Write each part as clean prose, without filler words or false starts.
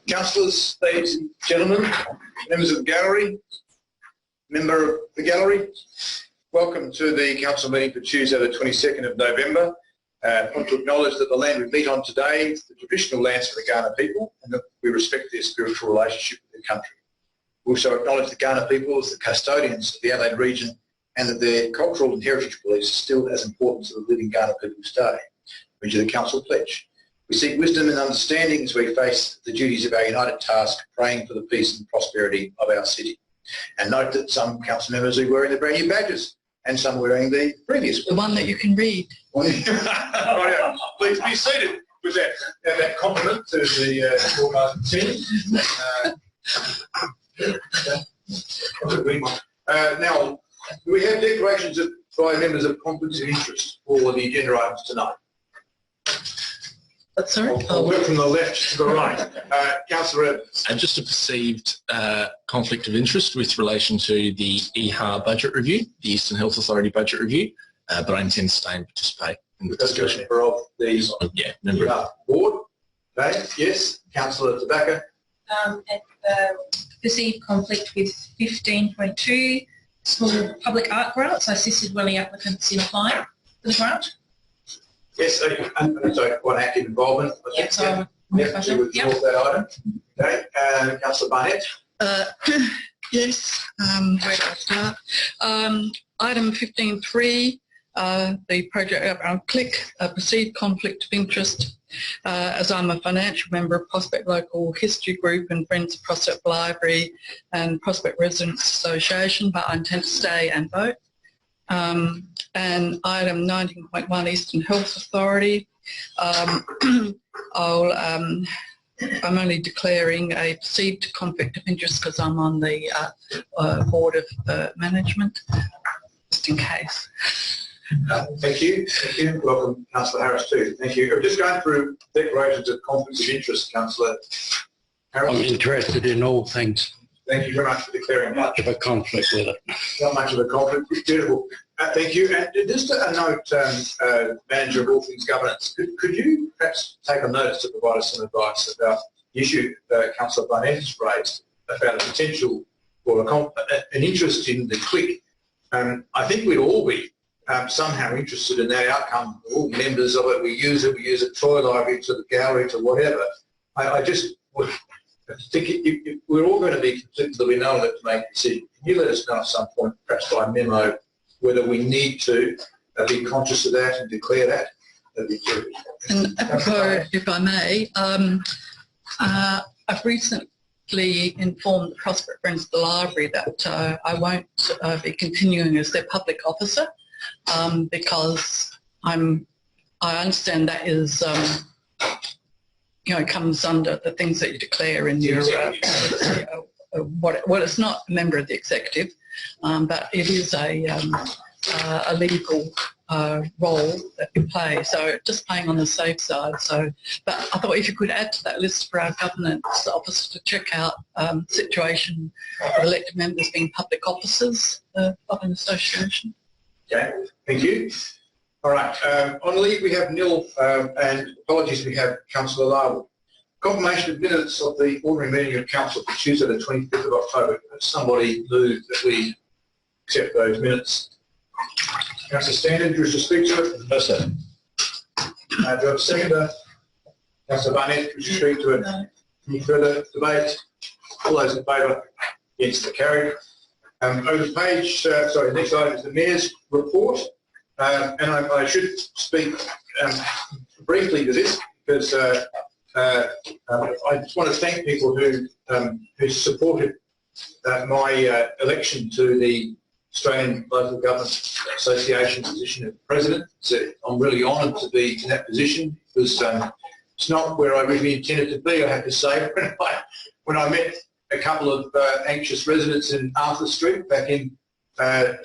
Councillors, ladies and gentlemen, members of the gallery, member of the gallery, welcome to the council meeting for Tuesday the 22nd of November. I want to acknowledge that the land we meet on today is the traditional lands of the Kaurna people and that we respect their spiritual relationship with the country. We also acknowledge the Kaurna people as the custodians of the Adelaide region and that their cultural and heritage beliefs are still as important to the living Kaurna people today. We do the council pledge. We seek wisdom and understanding as we face the duties of our united task, praying for the peace and prosperity of our city. And note that some council members are wearing the brand new badges and some wearing the previous one. The one that you can read. Please be seated with that compliment to the organising team. Now, we have declarations by members of conflicts of interest for the agenda items tonight. Sorry? I'll work from the left to the right. Councillor Evans. And just a perceived conflict of interest with relation to the EHA budget review, the Eastern Health Authority budget review, but I intend to stay and participate in the discussion. Member of the member of board. Okay. Yes. Councillor Tobacco. Perceived conflict with 15.2 small public art grants. I assisted willing applicants in applying for the grant. Yes, so one active involvement. Yes, so we would talk that item. Okay, Councillor Barnett. Yes, where do I start? Item 15.3, the project CLIC, perceived conflict of interest. As I'm a financial member of Prospect Local History Group and Friends of Prospect Library and Prospect Residents Association, but I intend to stay and vote. And item 19.1, Eastern Health Authority. I'm only declaring a perceived conflict of interest because I'm on the board of management, just in case. Thank you. Thank you. Welcome, Councillor Harris, too. Thank you. I'm just going through declarations of conflicts of interest, Councillor Harris. I'm interested in all things. Thank you very much for declaring much of a conflict with it. Not much of a conflict. Beautiful. Thank you. And just a note, Manager of All Things Governance, could you perhaps take a notice to provide us some advice about the issue Councillor Barnett has raised about a potential or an interest in the CLIC? I think we'd all be somehow interested in that outcome. All members of it, we use it, toy library to the gallery to whatever. I just would think we're all going to be completely known to make a decision. Can you let us know at some point, perhaps by memo, whether we need to be conscious of that and declare that? That'd be terrific. And if I may, I've recently informed the Prospect Friends of the Library that I won't be continuing as their public officer because I understand that is comes under the things that you declare in your what it's not a member of the executive, but it is a legal role that you play. So just playing on the safe side. So, but I thought if you could add to that list for our governance officer to check out situation of elected members being public officers of an association. Okay, thank you. All right, on leave we have nil, and apologies we have Councillor Larwell. Confirmation of minutes of the ordinary meeting of Council for Tuesday the 25th of October. Somebody moved that we accept those minutes. Councillor Standard, do you wish to speak to it? No, sir. Do you have a seconder? Councillor Barnett, do you wish to speak to it? No. Any further debate? All those in favour? Against the carried. Over the page, sorry, the next item is the Mayor's report. And I should speak briefly to this because I just want to thank people who supported my election to the Australian Local Government Association position of President. So I'm really honoured to be in that position because it's not where I really intended to be, I have to say. When I met a couple of anxious residents in Arthur Street back in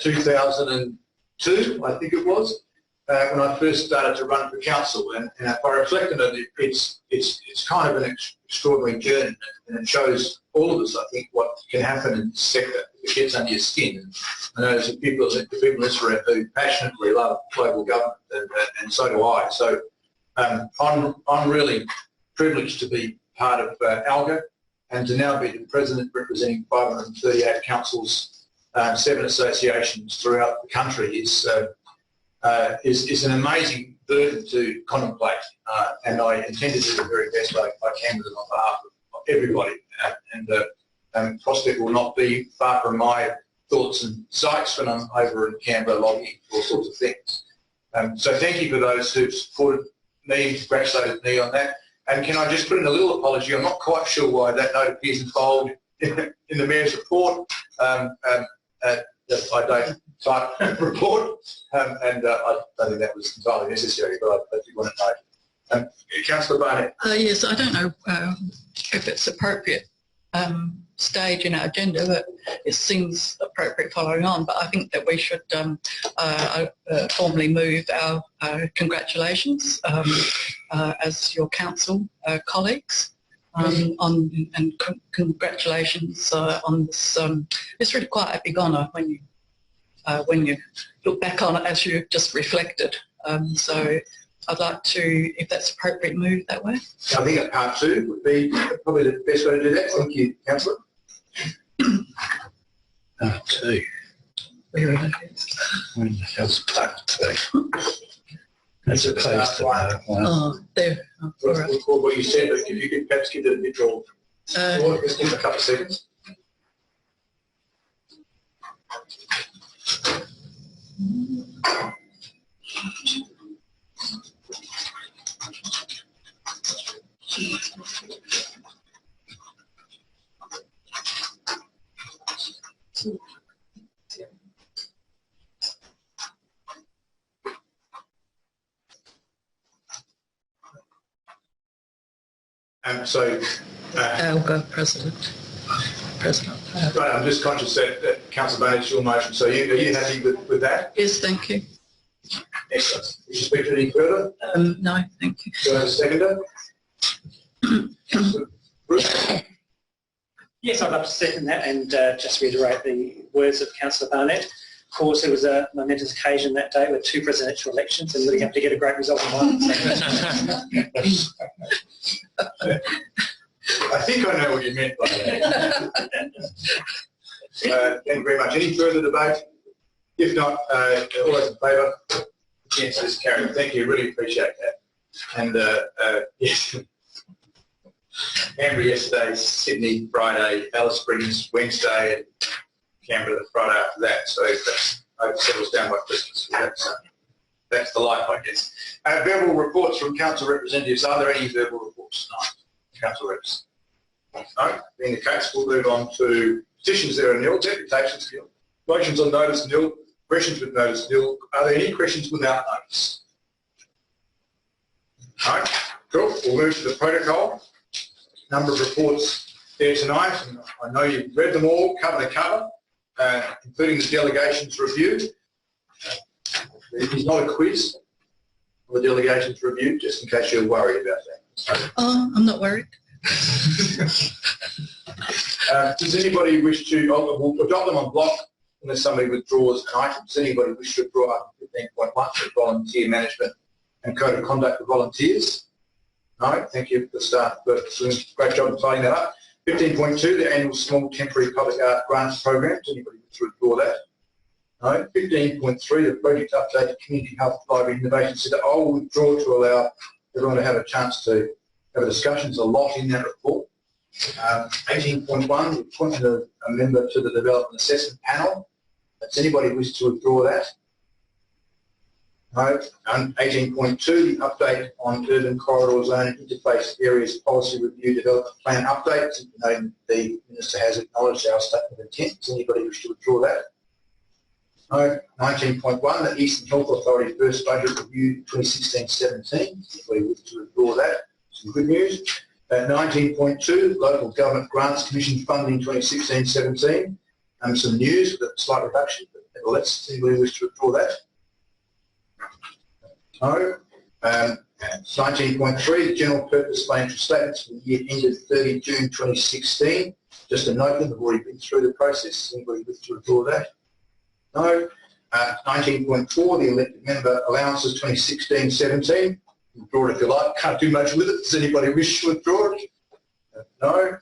2002, I think it was, when I first started to run for council, and if I reflect on it, it's kind of an extraordinary journey, and it shows all of us, I think, what can happen in this sector if it gets under your skin. And I know there's people in this room who passionately love local government, and so do I. So I'm really privilege to be part of ALGA and to now be the president representing 538 councils, 7 associations throughout the country is an amazing burden to contemplate, and I intend to do the very best I can with it on behalf of everybody. And Prospect will not be far from my thoughts and sights when I'm over in Canberra lobbying for all sorts of things. So thank you for those who've supported me, congratulated me on that. And can I just put in a little apology? I'm not quite sure why that note appears in bold in the Mayor's report. That I don't type report, and I don't think that was entirely necessary, but I do want to know. Councillor Barnett. Yes, I don't know if it's appropriate stage in our agenda, but it seems appropriate following on. But I think that we should formally move our congratulations as your council colleagues. Congratulations on this. It's really quite a big honour when you look back on it as you just reflected. So I'd like to, if that's appropriate, move that way. I think that part 2 would be probably the best way to do that. Thank you, Councillor. Part 2. Where are they? When the hell's part 2? That's opposed to that one. Oh, there. Oh, all right. What you said, but if you could perhaps give it a visual, just give it a couple of seconds. ALGA President. Right, I'm just conscious that Councillor Barnett, it's your motion. So are you happy with that? Yes, thank you. Excellent. Would you speak to any further? No, thank you. Do I have a seconder? Councillor Bruce? Yes, I'd love to second that and just reiterate the words of Councillor Barnett. Of course, it was a momentous occasion that day with 2 presidential elections and really have to get a great result in one. I think I know what you meant by that. Thank you very much. Any further debate? If not, all those in favour? Yes, it's carried. Thank you. Really appreciate that. And yes, Canberra yesterday, Sydney Friday, Alice Springs Wednesday, and Canberra the Friday after that. So that settles down by Christmas. That's the life, I guess. Verbal reports from council representatives. Are there any verbal reports tonight? Council reps? No? Being the case, we'll move on to petitions. There are nil, deputations nil, motions on notice nil, questions with notice nil. Are there any questions without notice? No? Cool. We'll move to the protocol. Number of reports there tonight, and I know you've read them all, cover to cover, including the delegations review. It's not a quiz on the delegations review, just in case you're worried about that. Oh, I'm not worried. Does anybody wish to, we'll adopt them on block unless somebody withdraws an item. Does anybody wish to withdraw item 15.1 for volunteer management and code of conduct for volunteers? No, thank you for the staff for doing a great job of tidying that up. 15.2, the annual small temporary public art grants program. Does anybody wish to withdraw that? No. 15.3, the project update to Community Health Library Innovation Centre. I will withdraw to allow everyone to have a chance to have a discussion. There's a lot in that report. 18.1, the appointment of a member to the Development Assessment Panel. Does anybody wish to withdraw that? No. 18.2, the update on urban corridor zone interface areas policy review development plan update. The Minister has acknowledged our statement of intent. Does anybody wish to withdraw that? No. 19.1, the Eastern Health Authority first budget review 2016-17. Anybody wish to withdraw that? Some good news. 19.2, local government grants commission funding 2016-17. Some news with a slight reduction, but nevertheless, anybody wish to withdraw that? No. 19.3, the general purpose financial statements for the year ended 30 June 2016. Just a note that we've already been through the process. Anybody wish to withdraw that? No. 19.4, the elected member allowances 2016-17. withdraw it if you like. Can't do much with it. Does anybody wish to withdraw it? No.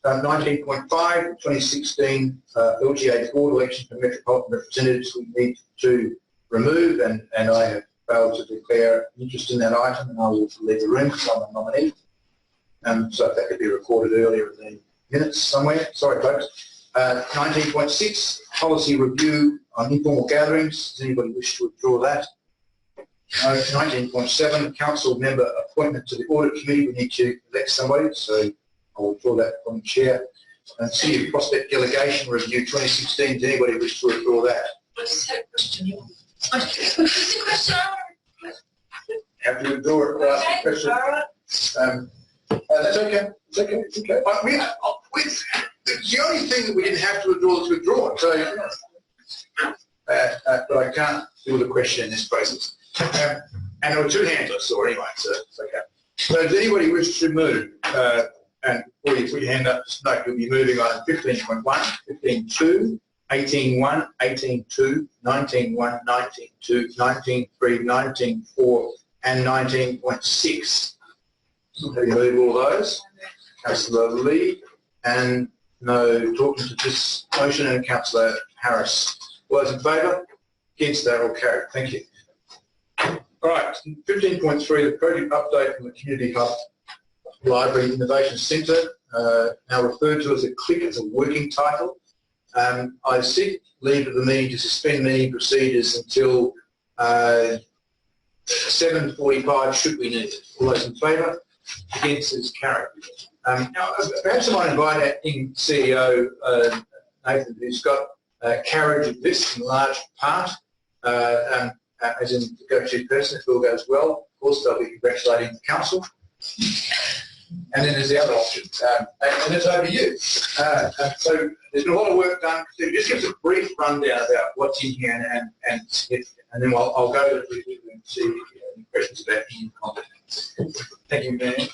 19.5, 2016 LGA board election for metropolitan representatives we need to remove, and I have failed to declare interest in that item, and I will leave the room because I'm a nominee. So if that could be recorded earlier in the minutes somewhere. Sorry, folks. 19.6, policy review on informal gatherings. Does anybody wish to withdraw that? No. 19.7, council member appointment to the audit committee. We need to elect somebody, so I'll withdraw that from the chair. And City of Prospect delegation review 2016. Does anybody wish to withdraw that? I just had a question. What's the question? Have to withdraw it. Okay, Question. all right. That's okay. It's okay. It's okay. It's the only thing that we didn't have to withdraw is withdraw. So, but I can't do the question in this process. And there were two hands I saw anyway, so it's okay. So does anybody wish to move? And before you put your hand up, just note you'll be moving on 15.1, 15.2, 18.1, 18.2, 19.1, 19.2, 19.3, 19.4, and 19.6. Have you moved all those? Councillor Lee, and no talking to this motion, and Councillor Harris. All those in favour? Against that, all carried. Thank you. All right, 15.3, the project update from the Community Hub Library Innovation Centre, now referred to as a CLIC, as a working title. I seek leave of the meeting to suspend meeting procedures until 7:45 should we need it. All those in favour? Against is carried. Now, perhaps I might invite our CEO, Nathan, who's got carriage of this in large part, as in the go-to person if all goes well. Of course, they'll be congratulating the council. And then there's the other option, and it's over to you. So there's been a lot of work done. So just give us a brief rundown about what's in here, and then I'll go to the review and see if you have any questions about any content. Thank you, Mayor.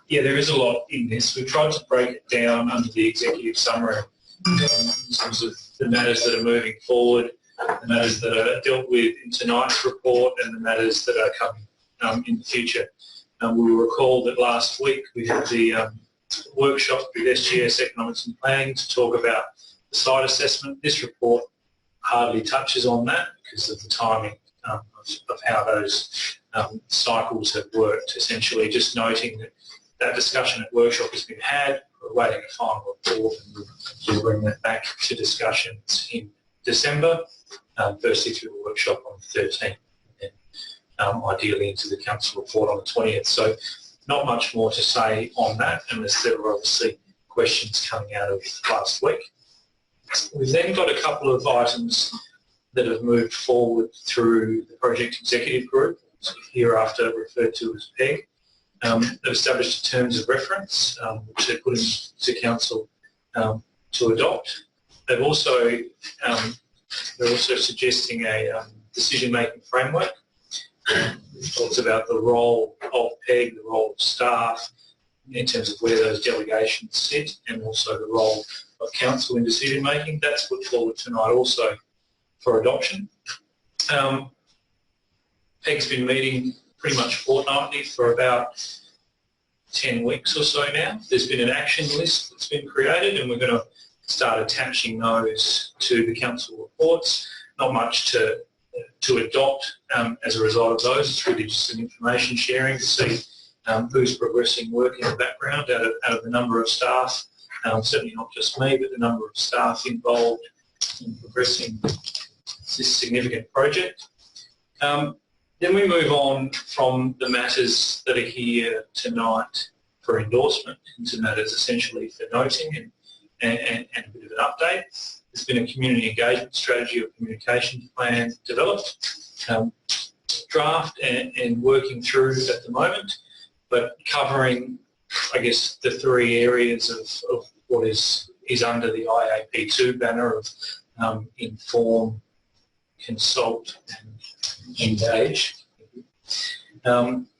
Yeah, there is a lot in this. We've tried to break it down under the executive summary in terms of the matters that are moving forward, the matters that are dealt with in tonight's report, and the matters that are coming in the future. We will recall that last week we had the workshop with SGS Economics and Planning to talk about the site assessment. This report hardly touches on that because of the timing of how those cycles have worked, essentially just noting that that discussion at workshop has been had. We're awaiting a final report, and we'll bring that back to discussions in December, firstly through the workshop on the 13th. Ideally into the council report on the 20th. So not much more to say on that, unless there are obviously questions coming out of last week. We've then got a couple of items that have moved forward through the project executive group, hereafter referred to as PEG. They've established terms of reference, which they're putting to council to adopt. They're also suggesting a decision-making framework. It talks about the role of PEG, the role of staff, in terms of where those delegations sit, and also the role of council in decision making. That's put forward tonight also for adoption. PEG's been meeting pretty much fortnightly for about 10 weeks or so now. There's been an action list that's been created, and we're going to start attaching those to the council reports. Not much to adopt as a result of those. It's really just an information sharing to see who's progressing work in the background out of the number of staff, certainly not just me, but the number of staff involved in progressing this significant project. Then we move on from the matters that are here tonight for endorsement into matters essentially for noting and a bit of an update. There's been a community engagement strategy or communication plan developed, draft and working through at the moment, but covering, I guess, the three areas of what is under the IAP2 banner of inform, consult and engage.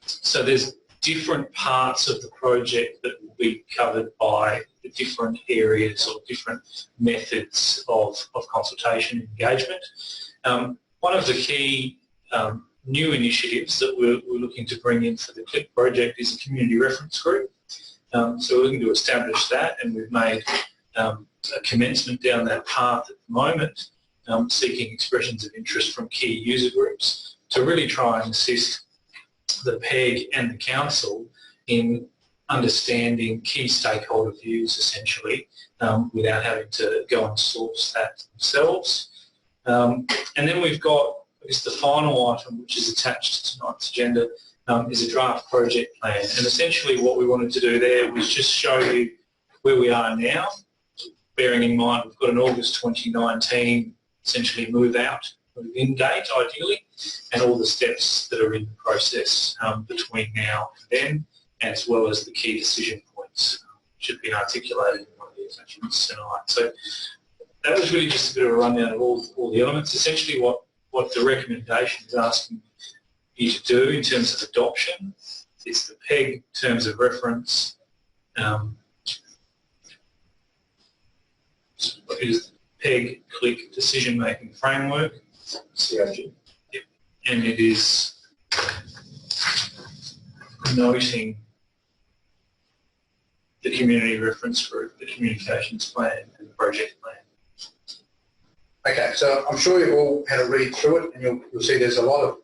So there's different parts of the project that will be covered by the different areas or different methods of consultation and engagement. One of the key new initiatives that we're looking to bring in for the CLIP project is a community reference group. So we're looking to establish that, and we've made a commencement down that path at the moment, seeking expressions of interest from key user groups to really try and assist the PEG and the council in understanding key stakeholder views, essentially, without having to go and source that themselves. And then we've got, I guess, the final item, which is attached to tonight's agenda, is a draft project plan. And essentially what we wanted to do there was just show you where we are now, bearing in mind we've got an August 2019 essentially move-in date, ideally, and all the steps that are in the process between now and then, as well as the key decision points which have been articulated in one of the attachments tonight. So that was really just a bit of a rundown of all the elements. Essentially what the recommendation is asking you to do in terms of adoption is the PEG terms of reference, is PEG CLIC decision-making framework, COG, and it is noting the community reference group, the communications plan, and the project plan. Okay, so I'm sure you've all had a read through it, and you'll see there's a lot of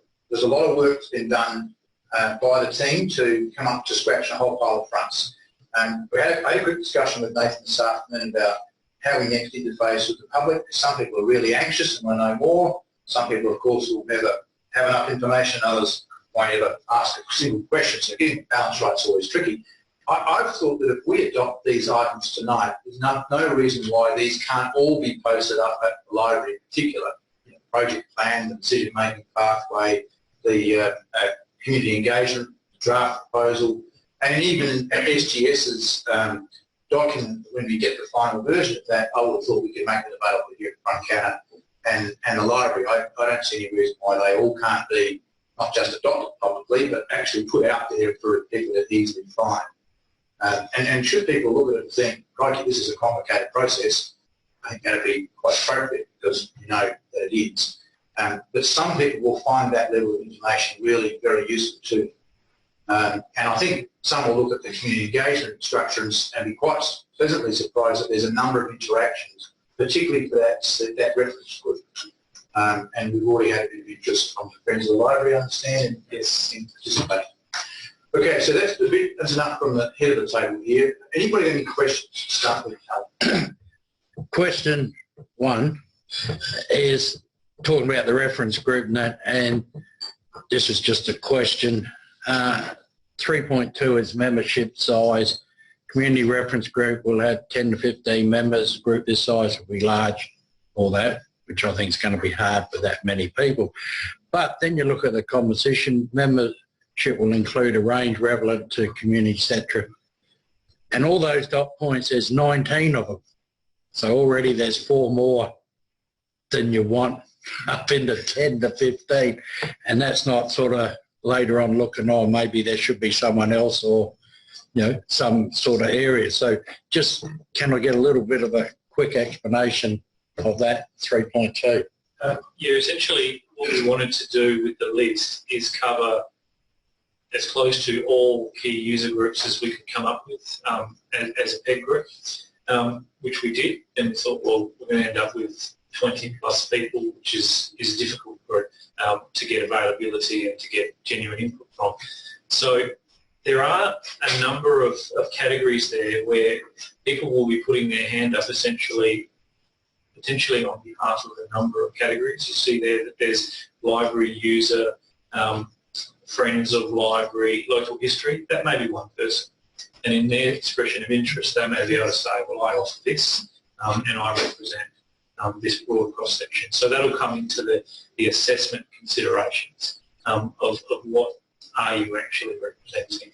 work that's been done by the team to come up to scratch on a whole pile of fronts. We had a quick discussion with Nathan this afternoon about how we next interface with the public. Some people are really anxious and want to know more. Some people, of course, will never have enough information. Others won't ever ask a single question. So getting balance right is always tricky. I've thought that if we adopt these items tonight, there's no reason why these can't all be posted up at the library in particular. Project plan, the decision-making pathway, the community engagement, draft proposal, and even at SGS's document, when we get the final version of that, I would have thought we could make it available here at front counter and the library. I don't see any reason why they all can't be not just adopted publicly, but actually put out there for people to easily find. And should people look at it and think, crikey, this is a complicated process, I think that would be quite appropriate because you know that it is. But some people will find that level of information really very useful too. And I think some will look at the community engagement structure and be quite pleasantly surprised that there's a number of interactions, particularly for that reference group. And we've already had a bit of interest from the Friends of the Library, I understand, in participating. Okay, so that's enough from the head of the table here. Anybody have any questions to start with? Question one is talking about the reference group and that, and this is just a question. 3.2 is membership size. Community reference group will have 10 to 15 members. Group this size will be large, all that, which I think is going to be hard for that many people. But then you look at the composition, membership will include a range relevant to community, etc. And all those dot points, there's 19 of them. So already there's 4 more than you want up into 10 to 15. And that's not sort of later on looking, oh, maybe there should be someone else or, you know, some sort of area. So just can I get a little bit of a quick explanation of that 3.2? Yeah, essentially what we wanted to do with the list is cover as close to all key user groups as we could come up with as a PEG group, which we did. And we thought, well, we're going to end up with 20 plus people, which is a difficult group to get availability and to get genuine input from. So there are a number of categories there where people will be putting their hand up essentially, potentially on behalf of a number of categories. You see there that there's library user, friends of library, local history. That may be one person. And in their expression of interest, they may be able to say, well, I offer this and I represent this broad cross-section. So that'll come into the assessment considerations of what are you actually representing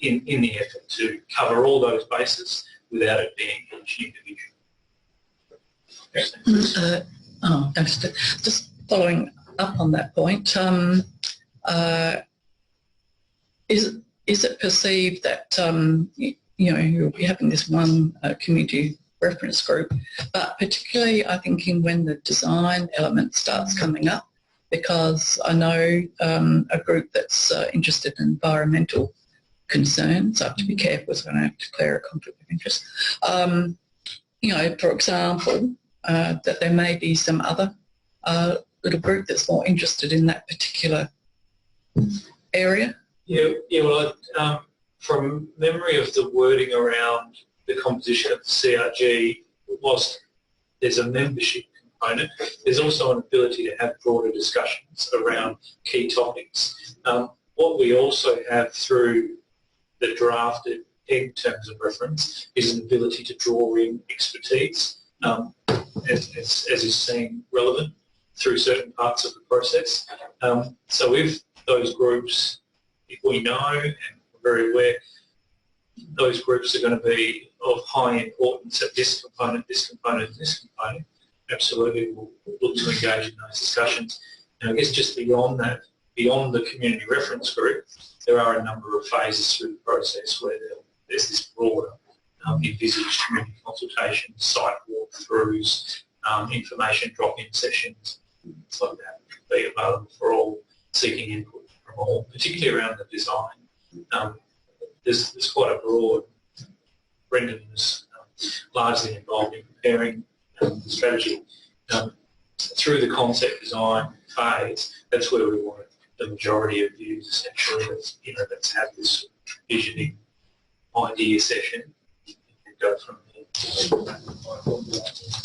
in the effort to cover all those bases without it being each individual. Just following up on that point, is it perceived that you'll be having this one community reference group, but particularly I think when the design element starts coming up, because I know a group that's interested in environmental concerns. I have to be careful so I don't have to declare a conflict of interest. You know, for example, that there may be some other little group that's more interested in that particular area. Yeah, well, from memory of the wording around the composition of the CRG, whilst there's a membership component, there's also an ability to have broader discussions around key topics. What we also have through the drafted in terms of reference is an ability to draw in expertise as is seen relevant through certain parts of the process. So if those groups, if we know and we're very aware, those groups are going to be of high importance at this component, this component, and this component, absolutely we'll look to engage in those discussions. And I guess just beyond that, beyond the community reference group, there are a number of phases through the process where there's this broader envisaged community consultation, site walkthroughs, information drop-in sessions, things like that be available for all seeking input from all, particularly around the design. There's quite a broad, Brendan was largely involved in preparing the strategy. Through the concept design phase, that's where we wanted the majority of views essentially. That's, you know, let's have this visioning idea session and go from there.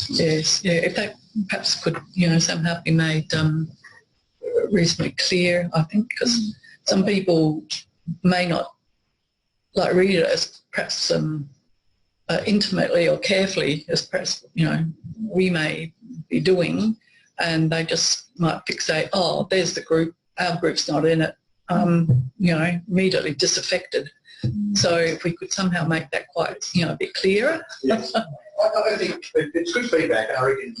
Yes, yeah, if that perhaps could, you know, somehow be made reasonably clear, I think, because some people may not like read it as perhaps intimately or carefully as perhaps, you know, we may be doing, and they just might fixate, oh, there's the group, our group's not in it, you know, immediately disaffected. So if we could somehow make that quite, you know, a bit clearer. Yes. I think it's good feedback. I reckon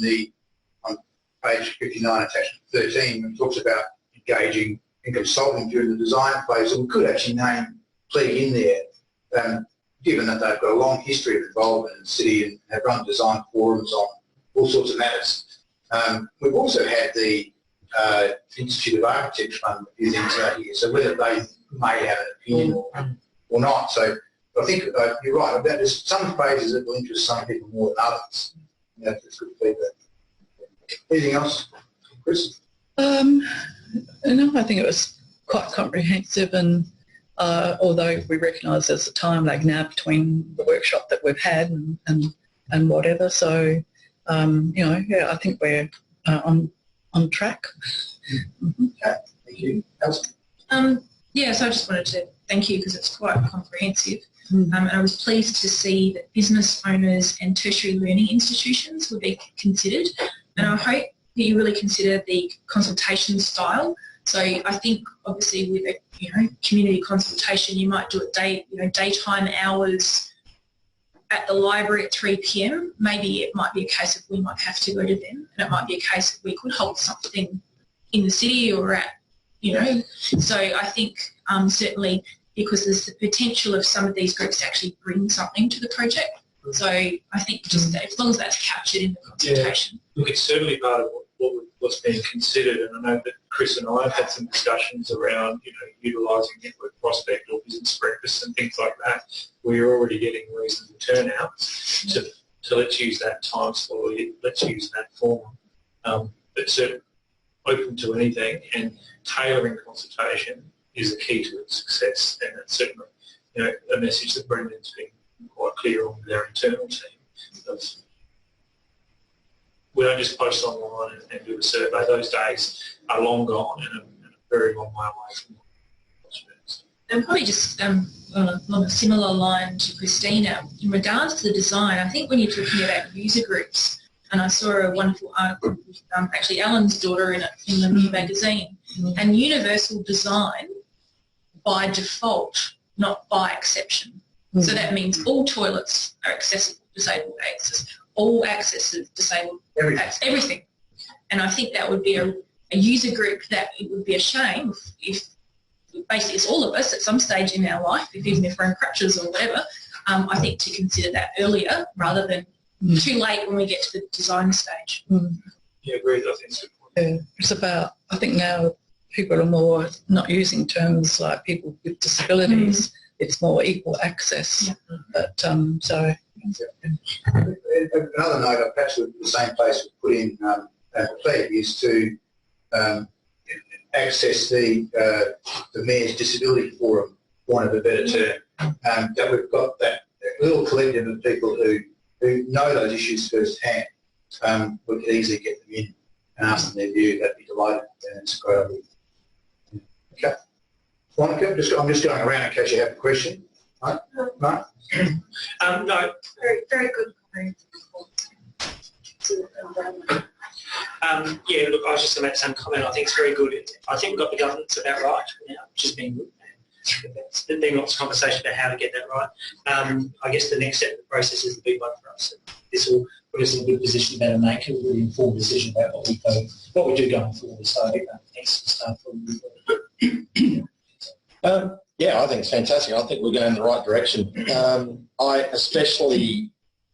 on page 59, attachment 13, it talks about engaging and consulting during the design phase. So we could actually name Plegg in there, given that they've got a long history of involvement in the city and have run design forums on all sorts of matters. We've also had the Institute of Architects Fund a few things out here, so whether they may have an opinion or not. So I think you're right. There's some phases that will interest some people more than others. Yeah, that's good feedback. Anything else, Chris? No, I think it was quite comprehensive, and although we recognise there's a time lag now between the workshop that we've had and whatever, so you know, yeah, I think we're on track. Mm-hmm. Okay, thank you. Alison? Yeah, so I just wanted to thank you because it's quite comprehensive. And I was pleased to see that business owners and tertiary learning institutions would be considered. And I hope that you really consider the consultation style. So I think obviously with a, you know, community consultation, you might do it daytime hours at the library at 3 p.m. Maybe it might be a case of we might have to go to them, and it might be a case of we could hold something in the city or at, you know. So I think certainly because there's the potential of some of these groups to actually bring something to the project. So I think just that, as long as that's captured in the consultation. Yeah. Look, it's certainly part of what's being considered, and I know that Chris and I have had some discussions around, you know, utilising Network Prospect or business breakfasts and things like that. We're already getting reasonable turnout to let's use that time slot, let's use that form. But certainly open to anything, and tailoring consultation is the key to its success, and it's certainly, you know, a message that Brendan's been quite clear on with our internal team. We don't just post online and do a survey. Those days are long gone and a very long way away from prospects. And probably just along a similar line to Christina, in regards to the design, I think when you're talking about user groups, and I saw a wonderful article with actually Alan's daughter in the New magazine, and universal design by default, not by exception. So that means all toilets are accessible, disabled access, all access is disabled, everything. And I think that would be a user group that it would be a shame if basically it's all of us at some stage in our life, even if we're in crutches or whatever, I think to consider that earlier rather than too late when we get to the design stage. Yeah, agreed. I think it's a good point. It's about, I think now people are more not using terms like people with disabilities. It's more equal access. Yeah. But so. Another note, perhaps the same place was put in plea is to access the Mayor's Disability Forum, for want of a better term, that we've got that little collective of people who know those issues firsthand. We could easily get them in and ask them their view. That'd be delighted, and it's a great idea. Okay. Monica, I'm just going around in case you have a question. Right? Mark? No. Very good. Yeah, look, I was just going to make some comment. I think it's very good. I think we've got the governance about right now, which has been good. There's been lots of conversation about how to get that right. I guess the next step of the process is the big one for us. This will put us in a good position to make a really informed decision about what we do going forward. So thanks for start from Yeah, I think it's fantastic. I think we're going in the right direction. I especially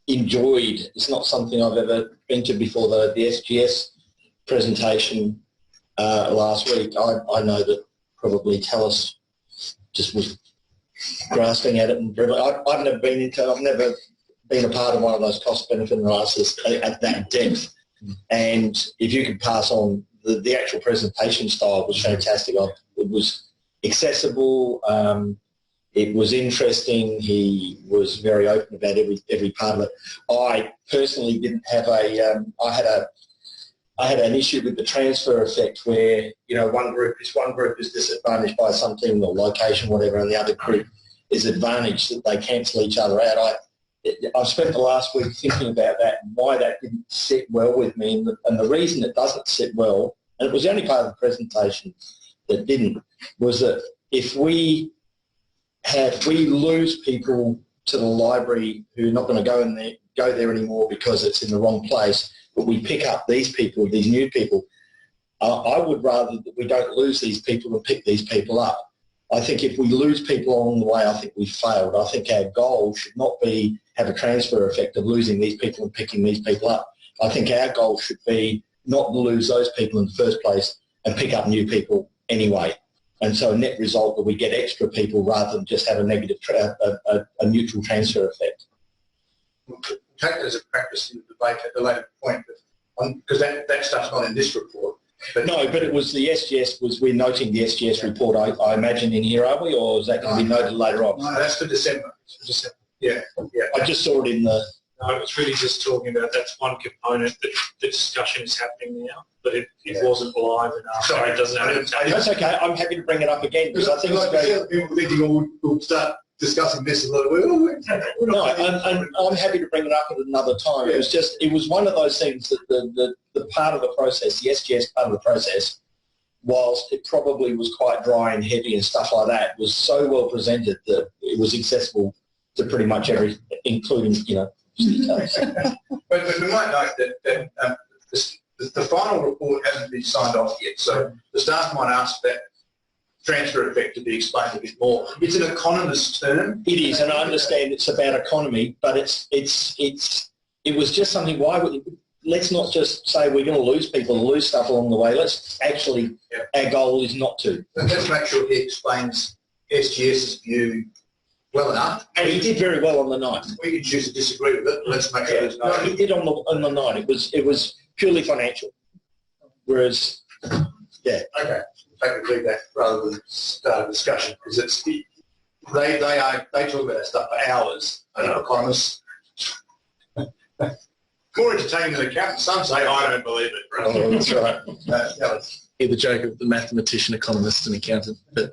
enjoyed, it's not something I've ever been to before, the SGS presentation last week. I know that probably Tallis just was grasping at it, and I've never been a part of one of those cost-benefit analysis at that depth. And if you could pass on the actual presentation style was fantastic. It was accessible. It was interesting. He was very open about every part of it. I personally didn't have I had an issue with the transfer effect where, one group is disadvantaged by something or location, whatever, and the other group is advantaged, that they cancel each other out. I've spent the last week thinking about that and why that didn't sit well with me. And the reason it doesn't sit well, and it was the only part of the presentation that didn't, was that if we lose people to the library who are not going to go there anymore because it's in the wrong place, but we pick up these people, these new people, I would rather that we don't lose these people and pick these people up. I think if we lose people along the way, I think we've failed. I think our goal should not be have a transfer effect of losing these people and picking these people up. I think our goal should be not to lose those people in the first place and pick up new people anyway. And so a net result that we get extra people rather than just have a negative, a neutral transfer effect. Take it as a practice in the debate at the later point, because that stuff's not in this report. But but it was the SGS, we're noting the SGS report, I imagine, in here, are we, or is that going to be noted later on? No, that's for December. Yeah. I just saw it in the... No, it's really just talking about that's one component that the discussion is happening now, but it wasn't live enough. Sorry, it doesn't have That's okay. I'm happy to bring it up again because I think people thinking we'll start discussing this a little bit. No, I'm happy to bring it up at another time. Yeah. It was one of those things that the part of the process, the SGS part of the process, whilst it probably was quite dry and heavy and stuff like that, was so well presented that it was accessible to pretty much every, including, details. But we might note that the final report hasn't been signed off yet, so the staff might ask that transfer effect to be explained a bit more. It's an economist's term. It is, and I understand it's about economy, but it was just something. Let's not just say we're going to lose people and lose stuff along the way. Let's actually, our goal is not to. But let's make sure he explains SGS's view well enough. And he did very well on the night. We can choose to disagree with it. Let's make sure there's no... No, he did on the night. It was purely financial. Whereas, Okay. Take the feedback rather than start a discussion, because it's they talk about that stuff for hours. I don't know, economists. More entertaining than accountants. Some say, I don't believe it. Right? Oh, that's right. Hear the joke of the mathematician, economist and accountant. But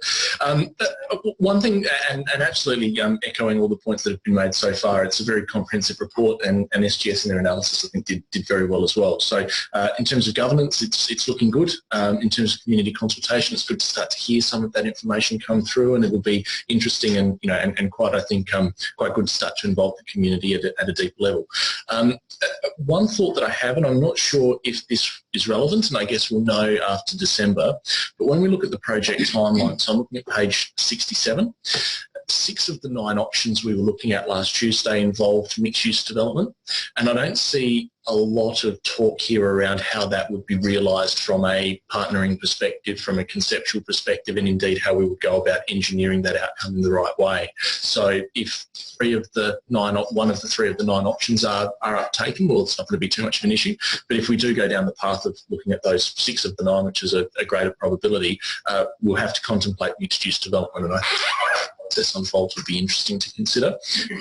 one thing, and absolutely echoing all the points that have been made so far, it's a very comprehensive report, and SGS in their analysis I think did very well as well. So in terms of governance, it's looking good. In terms of community consultation, it's good to start to hear some of that information come through, and it will be interesting and and quite, I think, quite good to start to involve the community at a deep level. One thought that I have, and I'm not sure if this is relevant, and I guess we'll know after December, but when we look at the project timeline, so I'm looking at page 67, 6 of the 9 options we were looking at last Tuesday involved mixed-use development, and I don't see a lot of talk here around how that would be realised from a partnering perspective, from a conceptual perspective, and indeed how we would go about engineering that outcome in the right way. So if one of the 3 of the 9 options are uptaken, well, it's not going to be too much of an issue. But if we do go down the path of looking at those 6 of the 9, which is a greater probability, we'll have to contemplate mixed-use development, and I think this unfolds would be interesting to consider,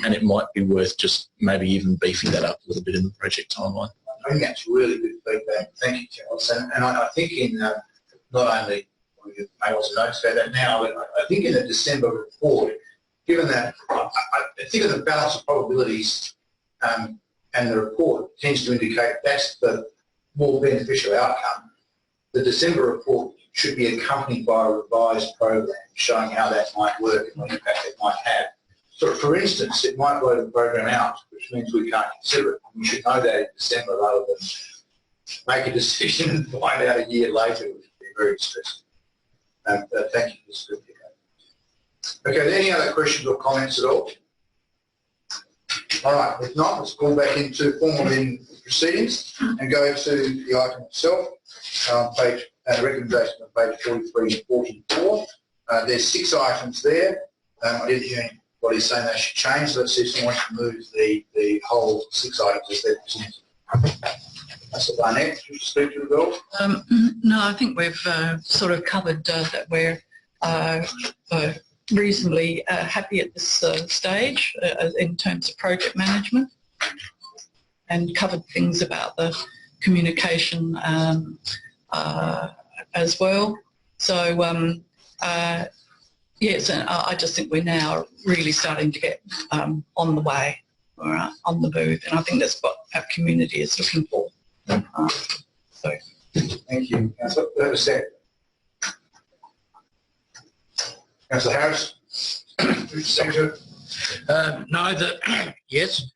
and it might be worth just maybe even beefing that up a little bit in the project timeline. I think that's really good feedback. Thank you, Charles. And I think in not only you may also notice about that now, but I think in the December report, given that I think of the balance of probabilities, and the report tends to indicate that's the more beneficial outcome, the December report should be accompanied by a revised program showing how that might work and what impact it might have. So, for instance, it might blow the program out, which means we can't consider it. We should know that in December rather than make a decision and find out a year later, which would be very distressing. Thank you for this good feedback. Okay, are there any other questions or comments at all? All right, if not, let's go back into formal meeting proceedings and go to the item itself, recommendation on page 43 and 44. There's 6 items there. I didn't hear anybody saying they should change. Let's see if someone can move the whole 6 items as they're presented. Mr. Barnett, would you speak to the bill? No, I think we've sort of covered that we're reasonably happy at this stage in terms of project management, and covered things about the communication as well. So yes, and I just think we're now really starting to get on the way, or on the move, and I think that's what our community is looking for. So thank you, Councillor. Have a second. Councillor Harris. Yes.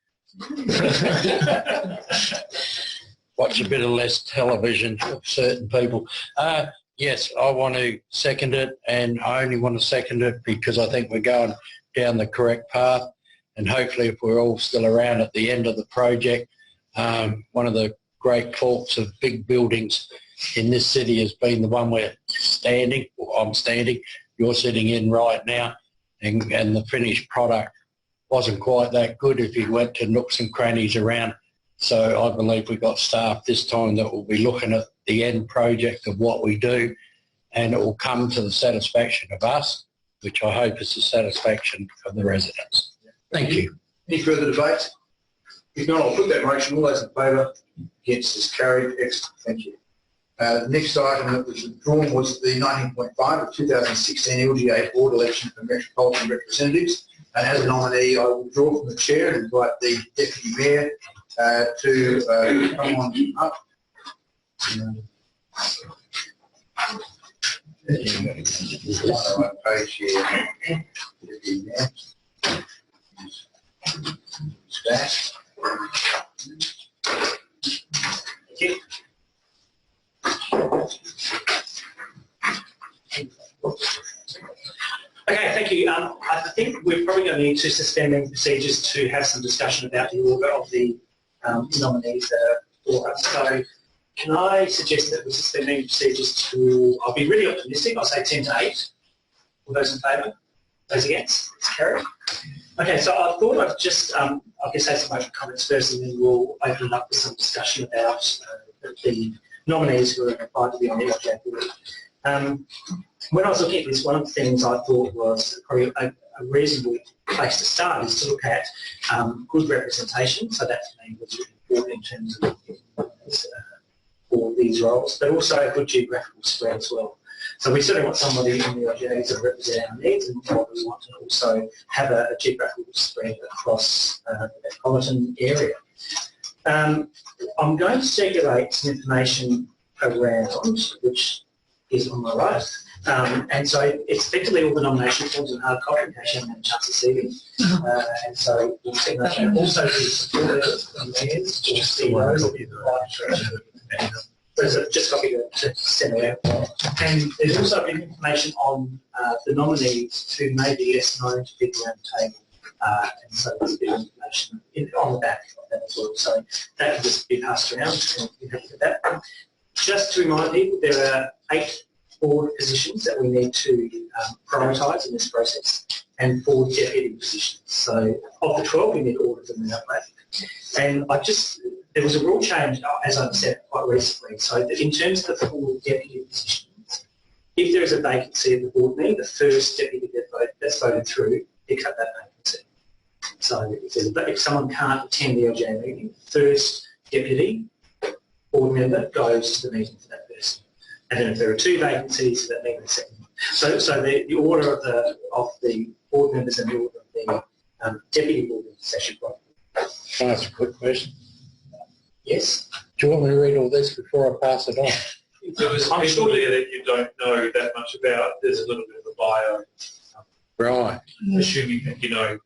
Watch a bit of less television for certain people. Yes, I want to second it, and I only want to second it because I think we're going down the correct path, and hopefully if we're all still around at the end of the project, one of the great faults of big buildings in this city has been the one we're standing, or I'm standing, you're sitting in right now, and the finished product wasn't quite that good if you went to nooks and crannies around. So I believe we've got staff this time that will be looking at the end project of what we do, and it will come to the satisfaction of us, which I hope is the satisfaction of the residents. Thank you. Any further debate? If not, I'll put that motion. All those in favour? Against is carried. Excellent. Thank you. The next item that was withdrawn was the 19.5 of 2016 LGA board election for metropolitan representatives. And as a nominee, I will withdraw from the chair and invite the Deputy Mayor to come on up. Page here. Deputy Mayor. Thank you. Okay, thank you. I think we're probably going to need to suspend the procedures to have some discussion about the order of the nominees that are for us. So can I suggest that we suspend the procedures to, I'll be really optimistic, I'll say 10 to 8. All those in favour? Those against? It's carried. Okay, so I thought I'd just, I guess, say some open comments first, and then we'll open it up with some discussion about the nominees who are applied to be on the LGA board. When I was looking at this, one of the things I thought was probably a reasonable place to start is to look at good representation. So that for me was really important in terms of for these roles, but also a good geographical spread as well. So we certainly want somebody in the LGA to represent our needs, and we want to also have a geographical spread across the metropolitan area. I'm going to circulate some information around, which is on my right. And so it's effectively all the nomination forms and hard copy in case you haven't had a chance to see them. And so we'll see that. And also the supporters and mayors will see those. there's just a copy to send out. And there's also a bit of information on the nominees who may be less known to people around the table. And so there's a bit of information on the back of that as well. So that can just be passed around and you have to get that. Just to remind people, there are 8 board positions that we need to prioritise in this process and 4 deputy positions. So of the 12, we need all of them in that way. And there was a rule change, as I said, quite recently. So that in terms of the 4 deputy positions, if there is a vacancy at the board meeting, the first deputy that's voted through picks up that vacancy. So if someone can't attend the LGA meeting, the first deputy board member goes to the meeting for that person. And then if there are 2 vacancies, that means the second one. So the order of the board members and the order of the deputy board members is actually quite good. Can I ask a quick question? Yes. Do you want me to read all this before I pass it on? There was people there that you don't know that much about. There's a little bit of a bio, Right. assuming that you know.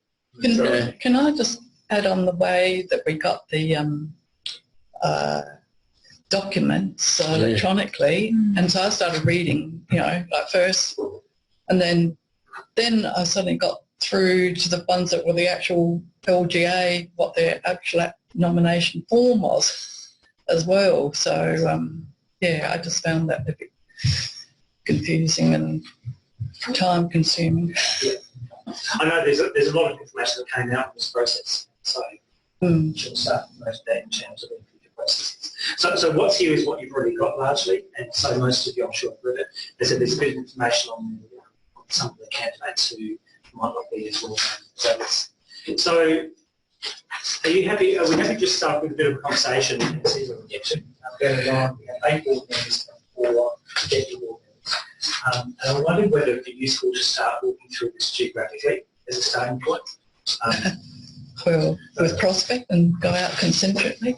Can I just add on the way that we got the documents electronically, and so I started reading, like first, and then I suddenly got through to the ones that were the actual LGA, what their actual nomination form was as well. So I just found that a bit confusing and time consuming. Yeah. I know there's a lot of information that came out from this process, so she'll start most of that in terms of the future processes. So what's here is what you've already got largely, and so most of you, I'm sure, have read it. There's a bit of information on some of the candidates who might not be as well known. So are you happy? Are we happy to just start with a bit of a conversation and see where we get to? Going on, we have 8 board members and 4 deputy board members. And I wondered whether it would be useful to start walking through this geographically as a starting point. Well, with prospect and go out concentrically.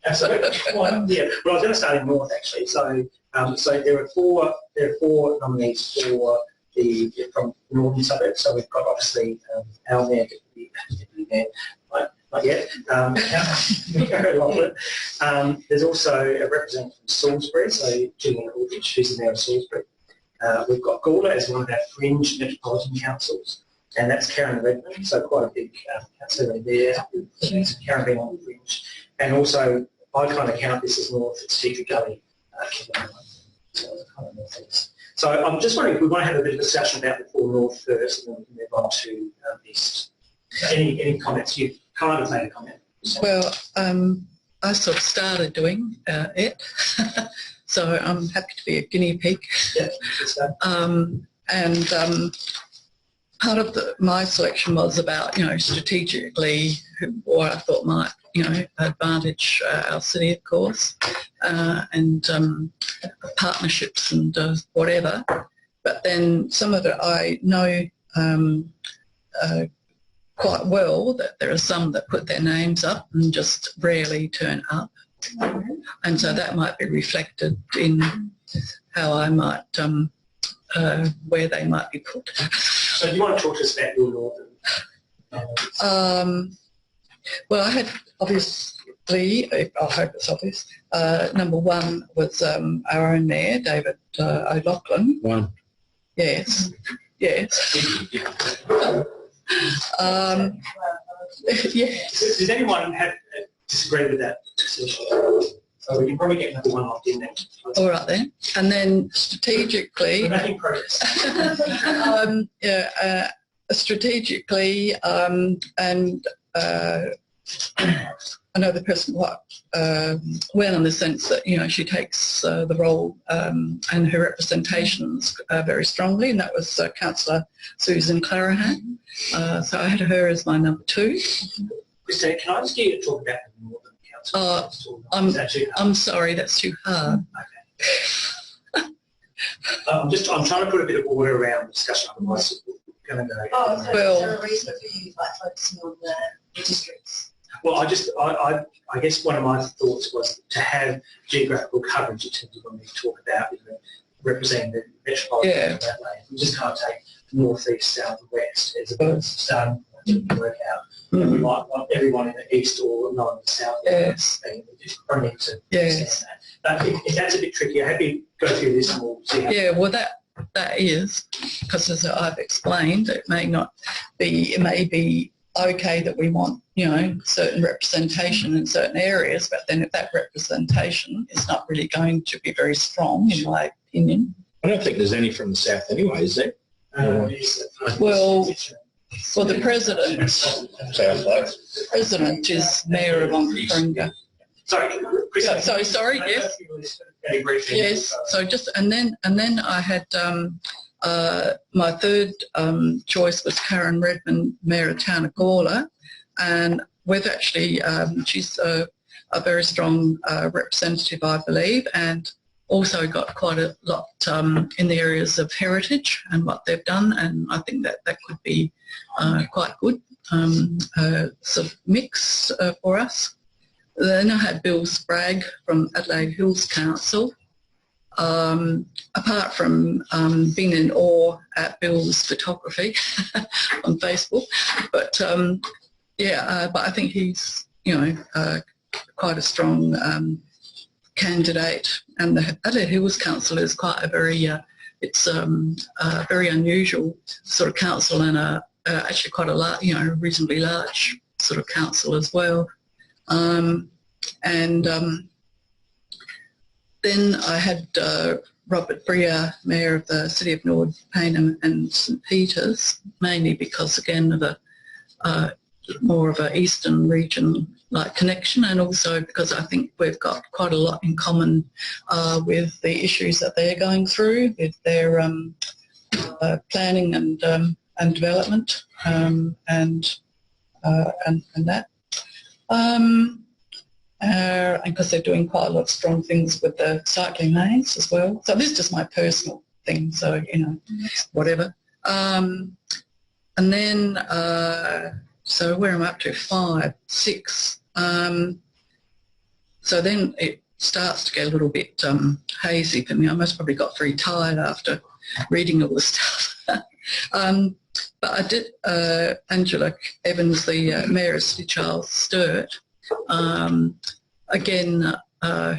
Absolutely. Well, yeah. Well, I was going to start in North actually. So there are 4 nominees from the northern suburbs. So we've got obviously our mayor, deputy mayor, not yet. There's also a representative from Salisbury, so Gillian Aldrich, who's the mayor of Salisbury. We've got Gawler as one of our fringe metropolitan councils, and that's Karen Redmond, so quite a big council there. Karen being on the fringe. And also, I kind of count this as north, it's Teacher Gully, so kind of northeast. So I'm just wondering if we want to have a bit of a discussion about the 4 north first, and then we can move on to east. Any comments? You've kind of made a comment. Well, I sort of started doing it, so I'm happy to be a guinea pig. Yeah, good stuff. And part of my selection was about, strategically what I thought might, advantage our city, of course, and partnerships and whatever. But then some of it I know quite well, that there are some that put their names up and just rarely turn up. And so that might be reflected in how I might, where they might be put. So do you want to talk to us about your northern? Well, I had obviously, I hope it's obvious, number 1 was our own mayor, David O'Loughlin. 1. Yes. Yes. Does anyone disagree with that decision? So we can probably get another one off in there. All right then. And then strategically, we're making progress. strategically, and I know the person quite well in the sense that she takes the role and her representations very strongly, and that was Councillor Susan Clarahan. So I had her as my number 2. Christine, can I just get you to talk about the Northern Council? I'm sorry, that's too hard. Okay. I'm trying to put a bit of order around the discussion. Otherwise, we're going to go. Oh, so is there a reason for you focusing on the districts? Well, I guess one of my thoughts was to have geographical coverage in terms of when we talk about representing the metropolitan that way. We just can't take north, east, south, and west as a starting point. didn't work out. And we might want everyone in the east or not in the south. Yes. And we just probably need to Yes. understand that. But if that's a bit tricky, I'm happy to go through this and we'll see how. Yeah, well, that is, because as I've explained, it may not be, it may be okay that we want, you know, certain representation in certain areas, but then if that representation is not really going to be very strong, in my opinion. I don't think there's any from the south anyway, is there? Well, the president Sounds like. is Mayor of Onkaparinga. Sorry, Chris. So sorry, yes. Very briefly. Yes. So just and then I had my third choice was Karen Redmond, Mayor of Town of Gawler, and we've actually she's a very strong representative, I believe, and also got quite a lot in the areas of heritage and what they've done, and I think that could be quite good sort of mix for us. Then I had Bill Spragg from Adelaide Hills Council. Apart from being in awe at Bill's photography on Facebook, but but I think he's, you know, quite a strong candidate, and the Adelaide Hills Council is quite a very it's a very unusual sort of council, and actually quite a large, you know, reasonably large sort of council as well. Then I had Robert Breer, Mayor of the City of North Payneham and St Peters, mainly because, again, of a more of an eastern region-like connection, and also because I think we've got quite a lot in common with the issues that they're going through with their planning and development and that. And because they're doing quite a lot of strong things with the cycling lanes as well. So this is just my personal thing, so, you know, whatever. And then, so where am I up to? 5, 6. So then it starts to get a little bit hazy for me. I must probably got very tired after reading all this stuff. But I did Angela Evans, the Mayor of City Charles Sturt. Again,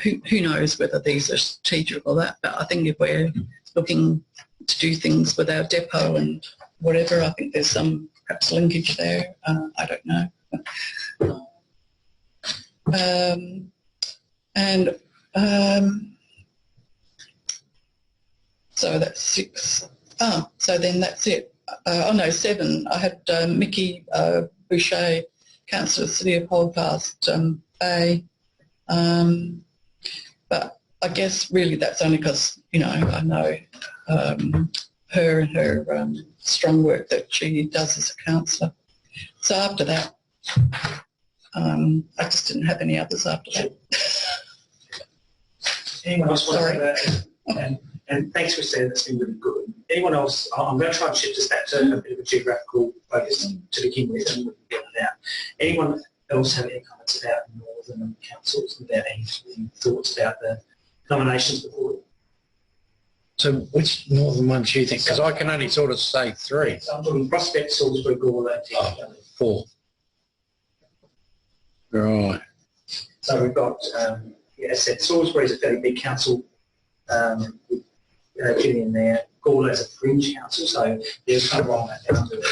who knows whether these are strategic or that, but I think if we're looking to do things with our depot and whatever, I think there's some perhaps linkage there. I don't know. So that's 6. So then that's it. 7. I had Mickey Boucher, Councillor of the City of Holdfast Bay. But I guess really that's only because, you know, I know her and her strong work that she does as a councillor. So after that, I just didn't have any others after that. Anyone else want to add? And thanks for saying that's been really good. Anyone else? I'm going to try and shift us back to a bit of a geographical focus to begin with, and we can get it out. Anyone else have any comments about northern councils, about any thoughts about the nominations before? So which northern ones do you think? Because I can only sort of say 3. So I'm talking Prospect, Salisbury, Gawler, and Tingley. 4. Right. So we've got, as I said, Salisbury is a fairly big council with Jimmy in there. Gawler is a fringe council, so there's kind of wrong that down to the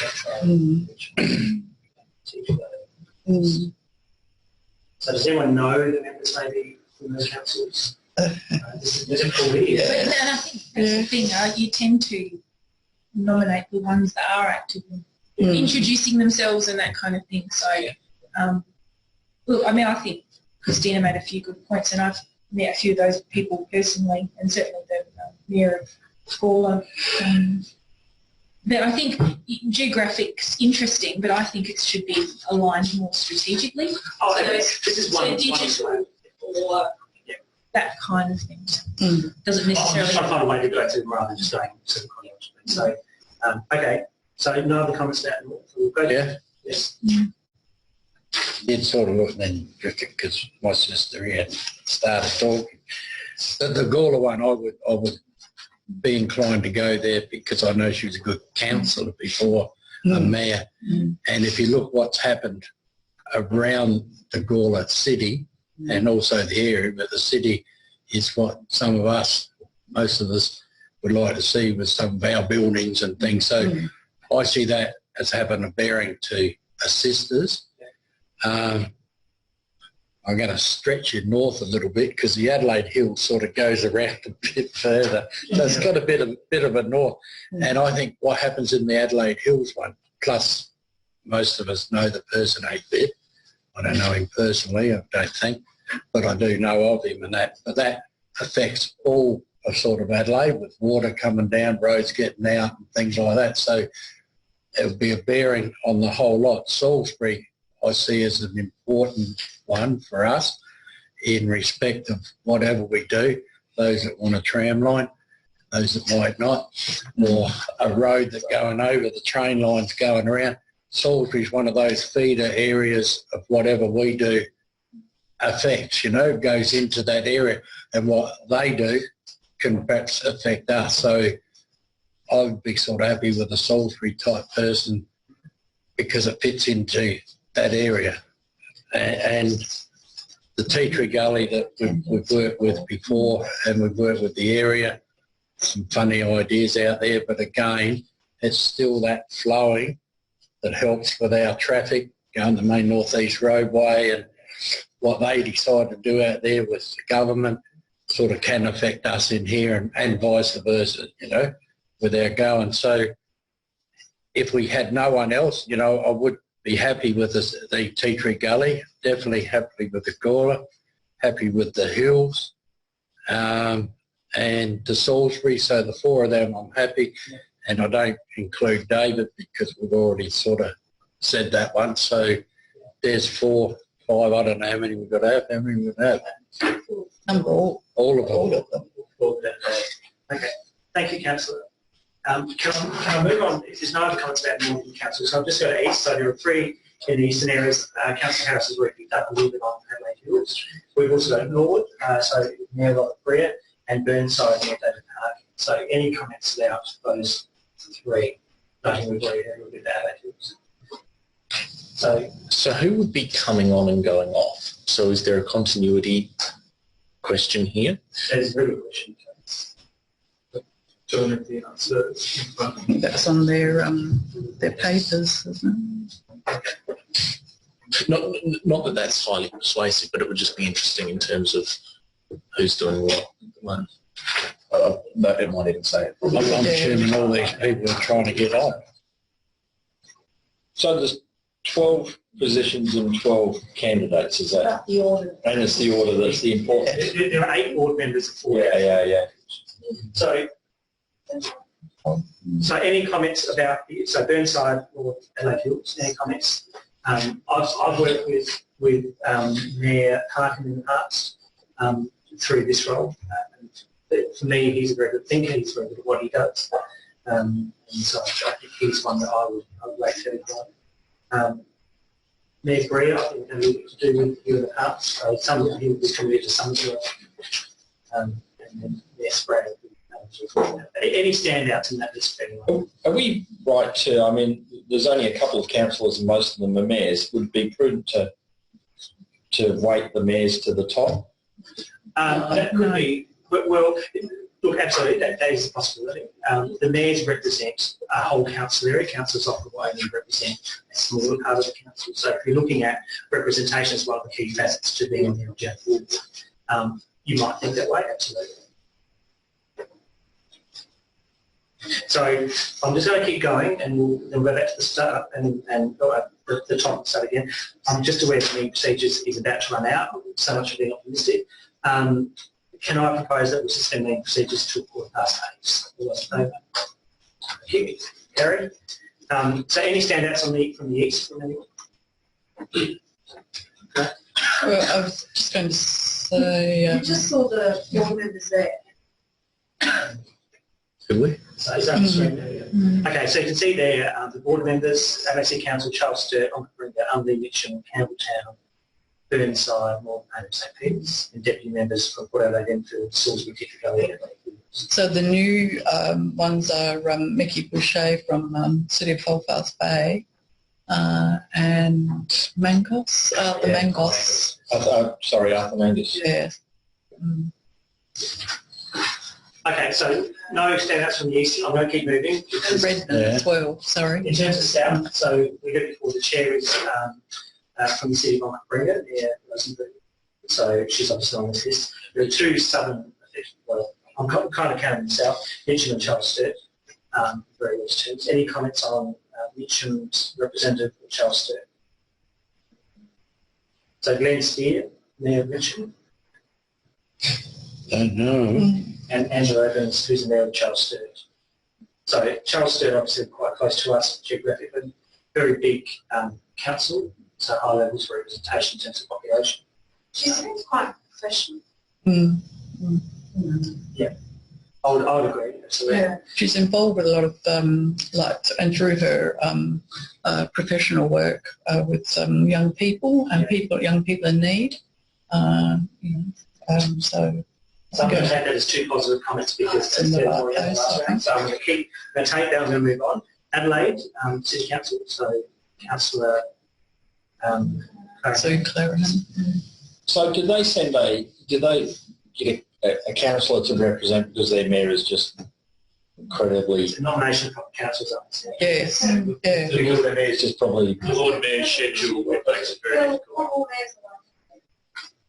So does anyone know the members maybe from those councils? This is a cool video. But I think that's the thing, you tend to nominate the ones that are active in introducing themselves and that kind of thing. So, look, I mean, I think Christina made a few good points, and I've met a few of those people personally, and certainly the Mayor of Gawler. But I think geographic's interesting, but I think it should be aligned more strategically. Oh, so this is one digital or that kind of thing. Doesn't necessarily. I'm just trying to find a way to go to rather than just going to the chronologically. So, okay. So no other comments about North? We'll go Yeah. Yes. Did sort of look then, because my sister here started talking. The Gawler one, I would be inclined to go there because I know she was a good councillor before mayor. And if you look what's happened around the Gawler city and also the area, but the city is what some of us, most of us, would like to see with some of our buildings and things. So I see that as having a bearing to assist us. I'm going to stretch it north a little bit because the Adelaide Hills sort of goes around a bit further. So it's got a bit of a north. And I think what happens in the Adelaide Hills one, plus most of us know the person 8-bit. I don't know him personally, I don't think, but I do know of him and that. But that affects all of sort of Adelaide with water coming down, roads getting out and things like that. So it'll be a bearing on the whole lot. Salisbury I see as an important one for us in respect of whatever we do, those that want a tram line, those that might not, or a road that's going over, the train lines going around. Salisbury is one of those feeder areas of whatever we do affects, goes into that area, and what they do can perhaps affect us. So I would be sort of happy with a Salisbury type person because it fits into that area. And the Tea Tree Gully that we've worked with before, and we've worked with the area, some funny ideas out there, but again, it's still that flowing that helps with our traffic going the main northeast roadway, and what they decide to do out there with the government sort of can affect us in here, and vice versa, with our going. So if we had no one else, I would be happy with the Tea Tree Gully, definitely happy with the Gawler, happy with the Hills, and the Salisbury. So the four of them I'm happy, and I don't include David because we've already sort of said that one. So there's 4, 5, I don't know how many we've got to have. How many we've got to have? All of them. Okay, thank you, Councillor. Can I move on? If there's no other comments about Northern Council, so I've just got to east. So there are 3 in the eastern areas. Councillor Harris has already picked up a little bit on Adelaide Hills. We've also got Norwood, so near Brea, and Burnside near David Park. So any comments about those 3? Nothing we've already had a little bit about Adelaide Hills. So who would be coming on and going off? So is there a continuity question here? That is a very good question. John, if the answer in front of you. That's on their papers, isn't it? Not that that's highly persuasive, but it would just be interesting in terms of who's doing what. No, it might even say it. I'm assuming all these people are trying to get on. So there's 12 positions and 12 candidates, is that? That's the order. And it's the order that's the important. There are 8 board members of 4. Yeah. So any comments about, Burnside or Adelaide Hills, any comments? I've worked with Mayor Parkin in the past through this role. For me, he's a very good thinker, he's very good at what he does. And so I think he's one that I would rate fairly high. Mayor Brea, I think, had a little bit to do with you in the past. Some of him was committed to some of it. And then Mayor Sprague. Any standouts in that list? Are we right to, there's only a couple of councillors and most of them are mayors. Would it be prudent to weight the mayors to the top? That could be, well, look, absolutely, that is a possibility. The mayors represent a whole council area. Councillors often only represent a smaller part of the council. So if you're looking at representation as one of the key facets to being on the LGA board, you might think that way, absolutely. So I'm just going to keep going, and we'll go back to the start and the top and start again. I'm just aware that the procedures is about to run out, so much for being optimistic. Can I propose that we suspend the procedures till 8:15? Carried. So any standouts from the east from anyone? Well, I was just going to say... You just saw the board members there. Could we? So is that the screen there? Okay, so you can see there the board members, ABC Council, Charles Sturt, Onkaparinga, Unley, Mitchell, Campbelltown, Burnside, Northern St Peters, and deputy members from Port Adelaide, Enfield, Salisbury, Tea Tree Gully, So the new ones are Mickey Boucher from City of Halifax Bay and Mangos, Arthur Mangos. Arthur Mangus. Yes. Mm. Okay, so no standouts from the east. I'm going to keep moving. Redmond as well, sorry. In terms of south, so we got before the chair is from the city of Montbringa, so she's obviously on this list. There are two southern, well, I'm kind of counting the south, Mitcham and Charles Sturt, very those terms. Any comments on Mitcham's representative of Charles Sturt? So Glenn Steer, Mayor of Mitcham, Don't know. and Angela Evans, who's the Mayor of Charles Sturt. So Charles Sturt, obviously quite close to us geographically, very big council, so high levels of representation in terms of population. She seems quite professional. Mm. I would agree, absolutely. Yeah. She's involved with a lot of, and through her professional work with young people and young people in need. So So I'm going to take that as two positive comments because it's more in the last round. So I'm going to take that, I'm going to move on. Adelaide City Council, so Councillor Sue Clarihan. So did they get a councillor to represent because their mayor is just incredibly... the nomination from councils up. Yes, yeah. The Lord Mayor's just probably... The Lord Mayor's schedule makes it very difficult.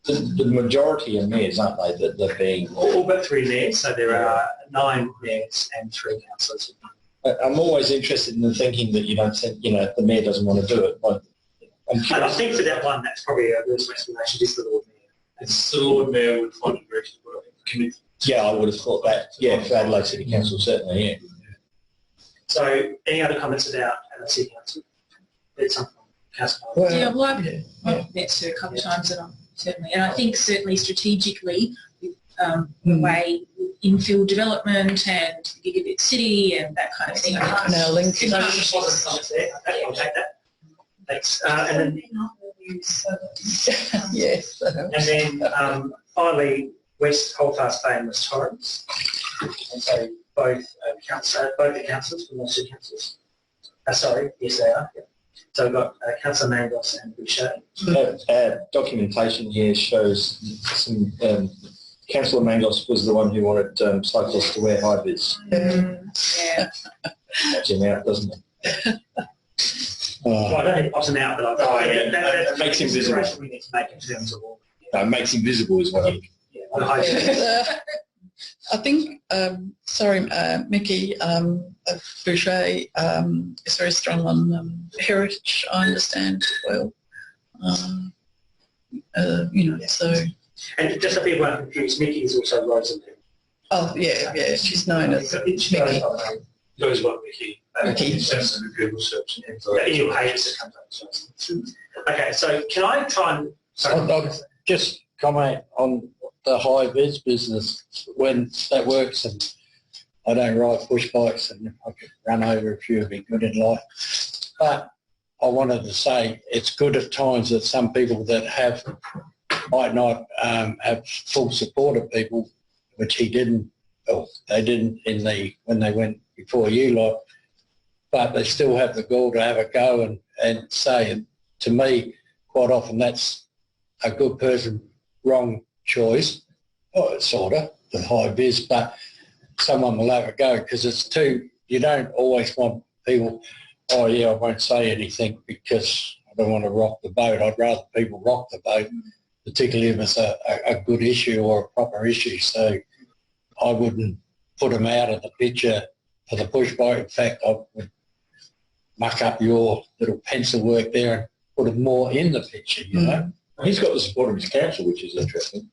The majority are mayors, aren't they, that they're being... All but 3 mayors, so there are 9 mayors and 3 councillors. I'm always interested in the thinking that you don't think, the mayor doesn't want to do it. But I'm And I curious. think for that one, that's probably a reasonable explanation, is the Lord Mayor. It's the Lord Mayor would find it very difficult, I think, the committee. Yeah, I would have thought that. Yeah, for Adelaide City Council, certainly, yeah. So any other comments about Adelaide City Council? There's something, Councillor. Well, Yeah, well, I've yeah. met Sue a couple of times, and I'm certainly, and I think certainly strategically, the way infill development and Gigabit City and that kind of thing. And our link. No positive comments there. Okay, I'll take that. Thanks. And Yes. then finally, West Holdfast Bay and West Torrens. And so both the councillors from those 2 councils. Sorry, yes they are. Yeah. So we've got Councillor Mangos and Boucher. Documentation here shows some... Councillor Mangos was the one who wanted cyclists to wear high vis. Yeah. That's him out, doesn't it? Well, I don't think it pops them out, but I think that makes him visible. we need to make in terms of all. No, makes him visible as well. Yeah, the high I think, Mickey Boucher is very strong on heritage, I understand as well. So... And just so people aren't confused, Mickey is also Rosenberg. Oh, yeah, she's known as She Mickey. Goes well, Mickey. Mickey. In terms of the Google search and things Yeah, like in your pages it comes up. So. Okay, so can I try and... I'll just comment on the high vis business when that works, and I don't ride push bikes and I could run over a few, be good in life. But I wanted to say it's good at times that some people that might not have full support of people, which he didn't, well, they didn't when they went before you lot, but they still have the gall to have a go and say, and to me, quite often that's a good person, wrong choice, sort of, the high vis, but someone will have a go because you don't always want people, oh yeah, I won't say anything because I don't want to rock the boat. I'd rather people rock the boat, particularly if it's a good issue or a proper issue. So I wouldn't put them out of the picture for the push bike. In fact, I would muck up your little pencil work there and put them more in the picture, you know. He's got the support of his council, which is interesting.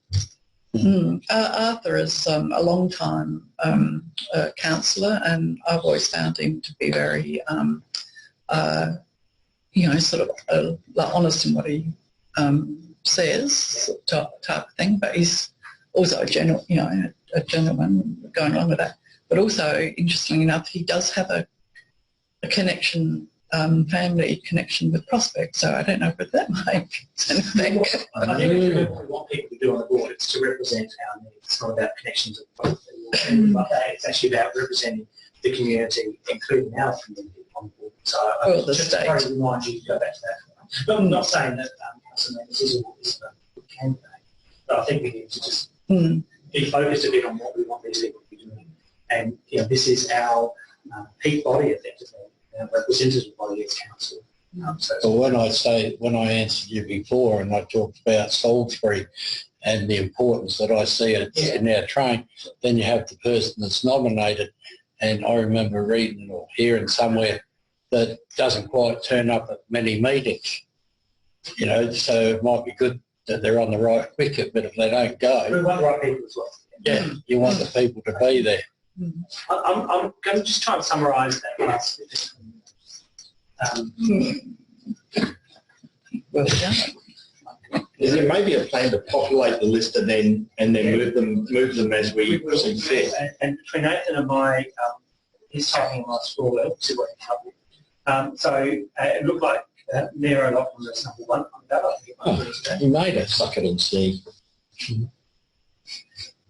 Arthur is a long time councillor, and I've always found him to be very, sort of honest in what he says, type of thing. But he's also a gentleman going along with that. But also, interestingly enough, he does have a connection family connection with Prospect, so I don't know whether that might be anything. I think what people do on the board is to represent our needs. It's not about connections of it's actually about representing the community, including our community on the board. So I just to remind you to go back to that. But I'm not saying that council members is a good candidate, but I think we need to just be focused a bit on what we want these people to be doing. And this is our peak body, effectively, representative body as council. Well, when I answered you before and I talked about Salisbury and the importance that I see in our train, then you have the person that's nominated, and I remember reading or hearing somewhere that doesn't quite turn up at many meetings, so it might be good that they're on the right wicket, but if they don't go... We want the right people as well. Yeah, you want the people to be there. I'm going to just try and summarise that last bit. Well done. Is there maybe a plan to populate the list and then move them as we see fit? And between Nathan and my, he's typing on my scroll, see what he covered. So it looked like Mayor O'Loughlin was number one on that. He made us. Suck it and see.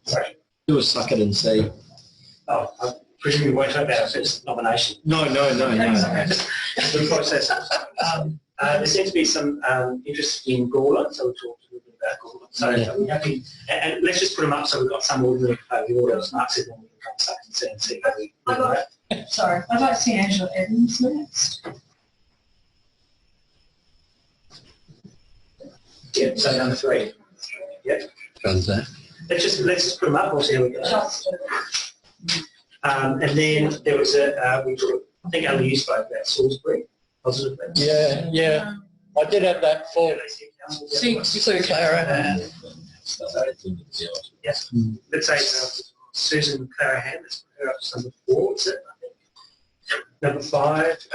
Sorry. Do a suck it and see. Oh, I presume you won't talk about our first nomination. No. The process. There seems to be some interest in Gawler, so we'll talk a little bit about Gawler. So are we happy? And let's just put them up so we've got some order of the order. As Mark said, then we can come back and see how we do that. Sorry, I'd like to see Angela Evans next. Yeah, so number 3. Yeah. Done that. Let's just put them up. We'll see how we go. And then there was I think only you spoke about Salisbury positively. Yeah. I did have that for Sue Clara. Yes. Let's say Susan Clarahan, let's put her up to number 4, is it? I think. Number 5,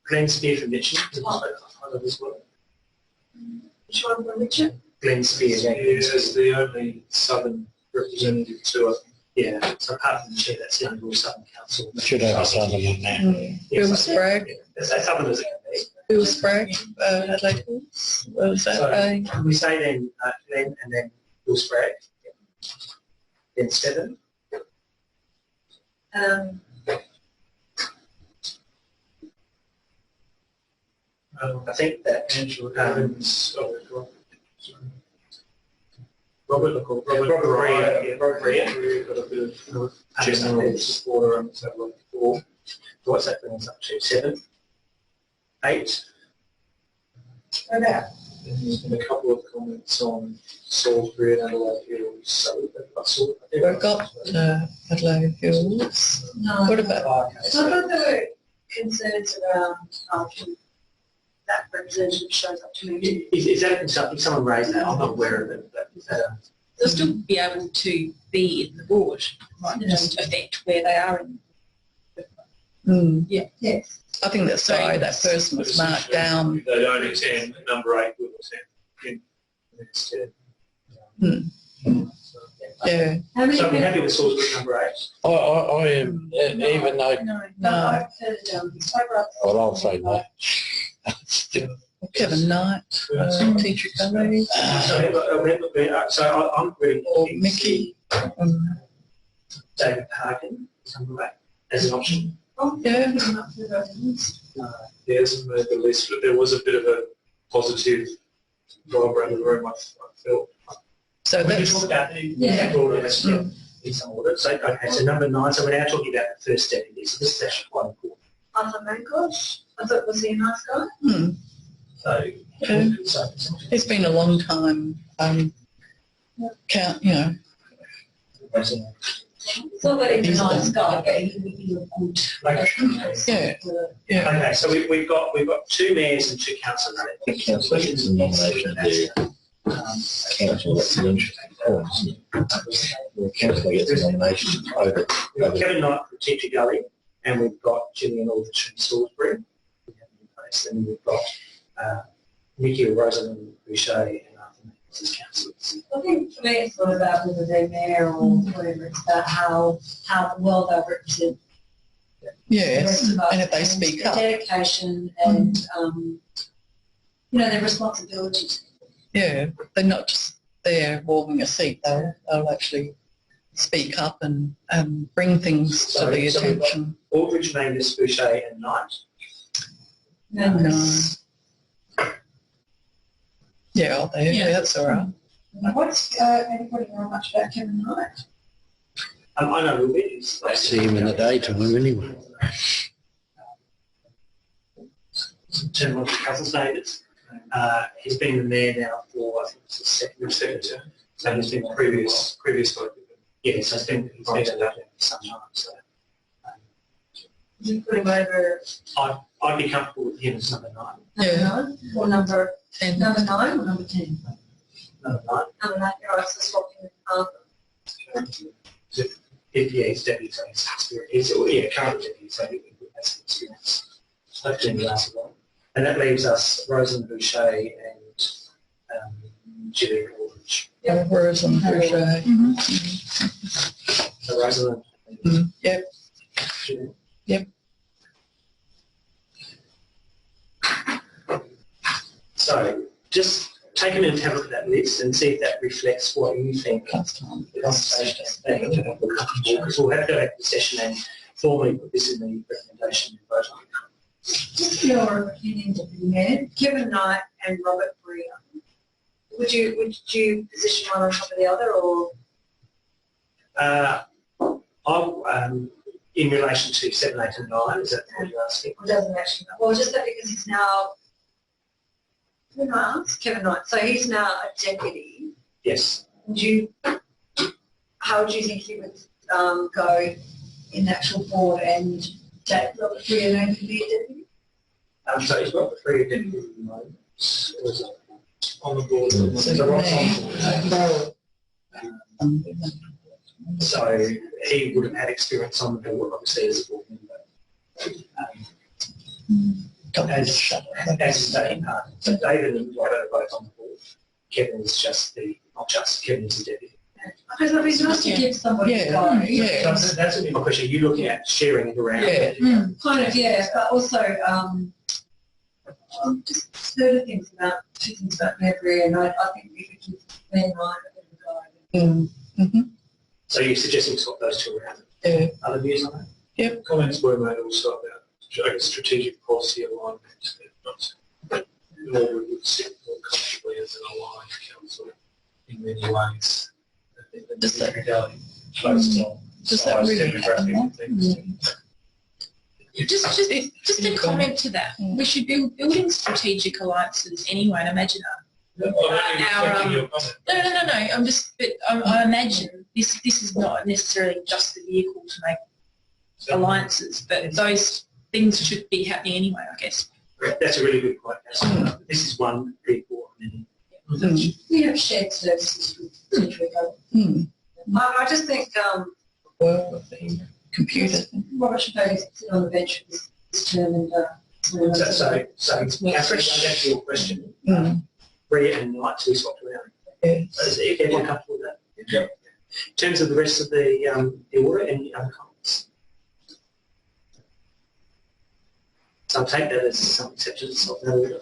Glenn Spear from Mitchell. Which one from Richard? Glenn Spear. Is the only southern representative to it. Yeah, so apart from the chair, that's the only Southern Council. should have a southern in there. Bill Sprague. That's as Southern as it can be. Bill Sprague, Adelaide Hills. What was that? So we say then Glenn and then Bill Sprague. Then 7. I think that Angela Evans. Robert Rea got a bit of general supporter and so on. 4. So what's that bring us up to? 7, 8. What about? And there's been a couple of comments on Salisbury and Adelaide Hills. So We've got Adelaide Hills. No. What about? So I thought there were concerns around that representative shows up to me. Is that a concern? If someone raised that, I'm not aware of it. But is that They'll still be able to be in the board, might just affect where they are in. Yes. I think that's why that person was marked down. They don't attend. Number 8 will attend instead. Yeah. How many so I'm people? happy with Salisbury number 8. I am, even though, No. well, I'll say no. Kevin Knight, Teacher Gully, So I'm really or Mickey. David Parkin number 8 as an option. Yeah. He hasn't made the list, but there was a bit of a positive vibe around the room, I felt. So When you that's talk about the order, let's in some order. So, okay, so number 9, so we're now talking about the first deputy, so this is actually quite important. Arthur Mankosh. I thought, was he a nice guy? So, Yeah. It's been a long time. It's not that he's a nice guy, but he would be a good. Yeah. Okay, so we've got 2 mayors and 2 councillors. The council gets a nomination there. Council, that's an interesting point, isn't it? The council gets a nomination over. We've got Kevin Knight from Teacher Gully, and we've got Gillian Aldrich from Salisbury. And we've got Nikki Rosamond Boucher and Arthur Mankosh as councillors. I think for me it's not about whether they're mayor or whatever, it's about how well they represent Yes, rest of us, and if they speak their up. dedication and their responsibilities. Yeah, they're not just there warming a seat. They'll actually speak up and bring things to the So we've got attention. Aldridge, Mangus, Boucher and Knight. No. Yeah, oh, there. Yeah. Yeah, that's all right. What's anybody know much about Kevin Knight? I know a little bit. I see him in the daytime anyway. Term of Council's neighbours. He's been the mayor now for, I think it's his second term. So he's been previous work with him. Yeah, so he's been in that for some time. So You put him over I'd be comfortable with him as number 9. number 9 or number 10. 9 or number 10? Number 9. Number 9, all right, so swapping with Arthur. If he's deputy, so he's experienced. Current deputy, so he has some experience. Hopefully in the last one. And that leaves us Rosalind Boucher and Julie Aldridge. Rosalind Boucher. So Rosalind. Yep. Julie. Yep. So just take a minute to have a look at that list and see if that reflects what you think Last time. the conversation is being. Because we'll have to go back to the session and formally put this in the recommendation and vote on it. Just your opinion, Deputy Mayor, Kevin Knight and Robert Bria. Would you position one on top of the other, or? In relation to 7, 8 and 9, is that what you're asking? It doesn't actually. Well, just that because he's now. Who asked? Kevin Knight. So he's now a deputy. Yes. How would you think he would go in the actual board and take Robert Bria then to be a deputy? So he's got the 3 deputies at the moment. Or is it on the board? So Ross on the board. So he would have had experience on the board, obviously, as a board member. As a state partner. So David and Robert are both on the board. Kevin is Kevin is a deputy. Because it'd be nice to give somebody a go. Yeah. So that's a question. You're looking at sharing it around. Yeah. Kind of, yeah, but also just heard things about Mayor Bria, and I think we could give Mayor Knight a bit of a go. So you're suggesting swap those two around? Yeah. Other views on that? Yep. Comments were made also about strategic policy alignment. Norwood would sit more comfortably as an aligned council in many ways. Does that- Based on Does that size, really demographic happen? things. Just a comment to that. We should be building strategic alliances anyway, and imagine I'm only reflecting your comment. No. I imagine this is not necessarily just the vehicle to make alliances, but those things should be happening anyway, I guess. That's a really good point. This is one vehicle. We have shared services with Centrica. I just think Well, the computer thing. Robert should maybe sit on the bench for this term and So Catherine, back to your question. Bria and Knight to be swapped around. Yeah. Is everyone comfortable with that? Yeah. In terms of the rest of the order, any other comments? So I'll take that as some acceptance of that order.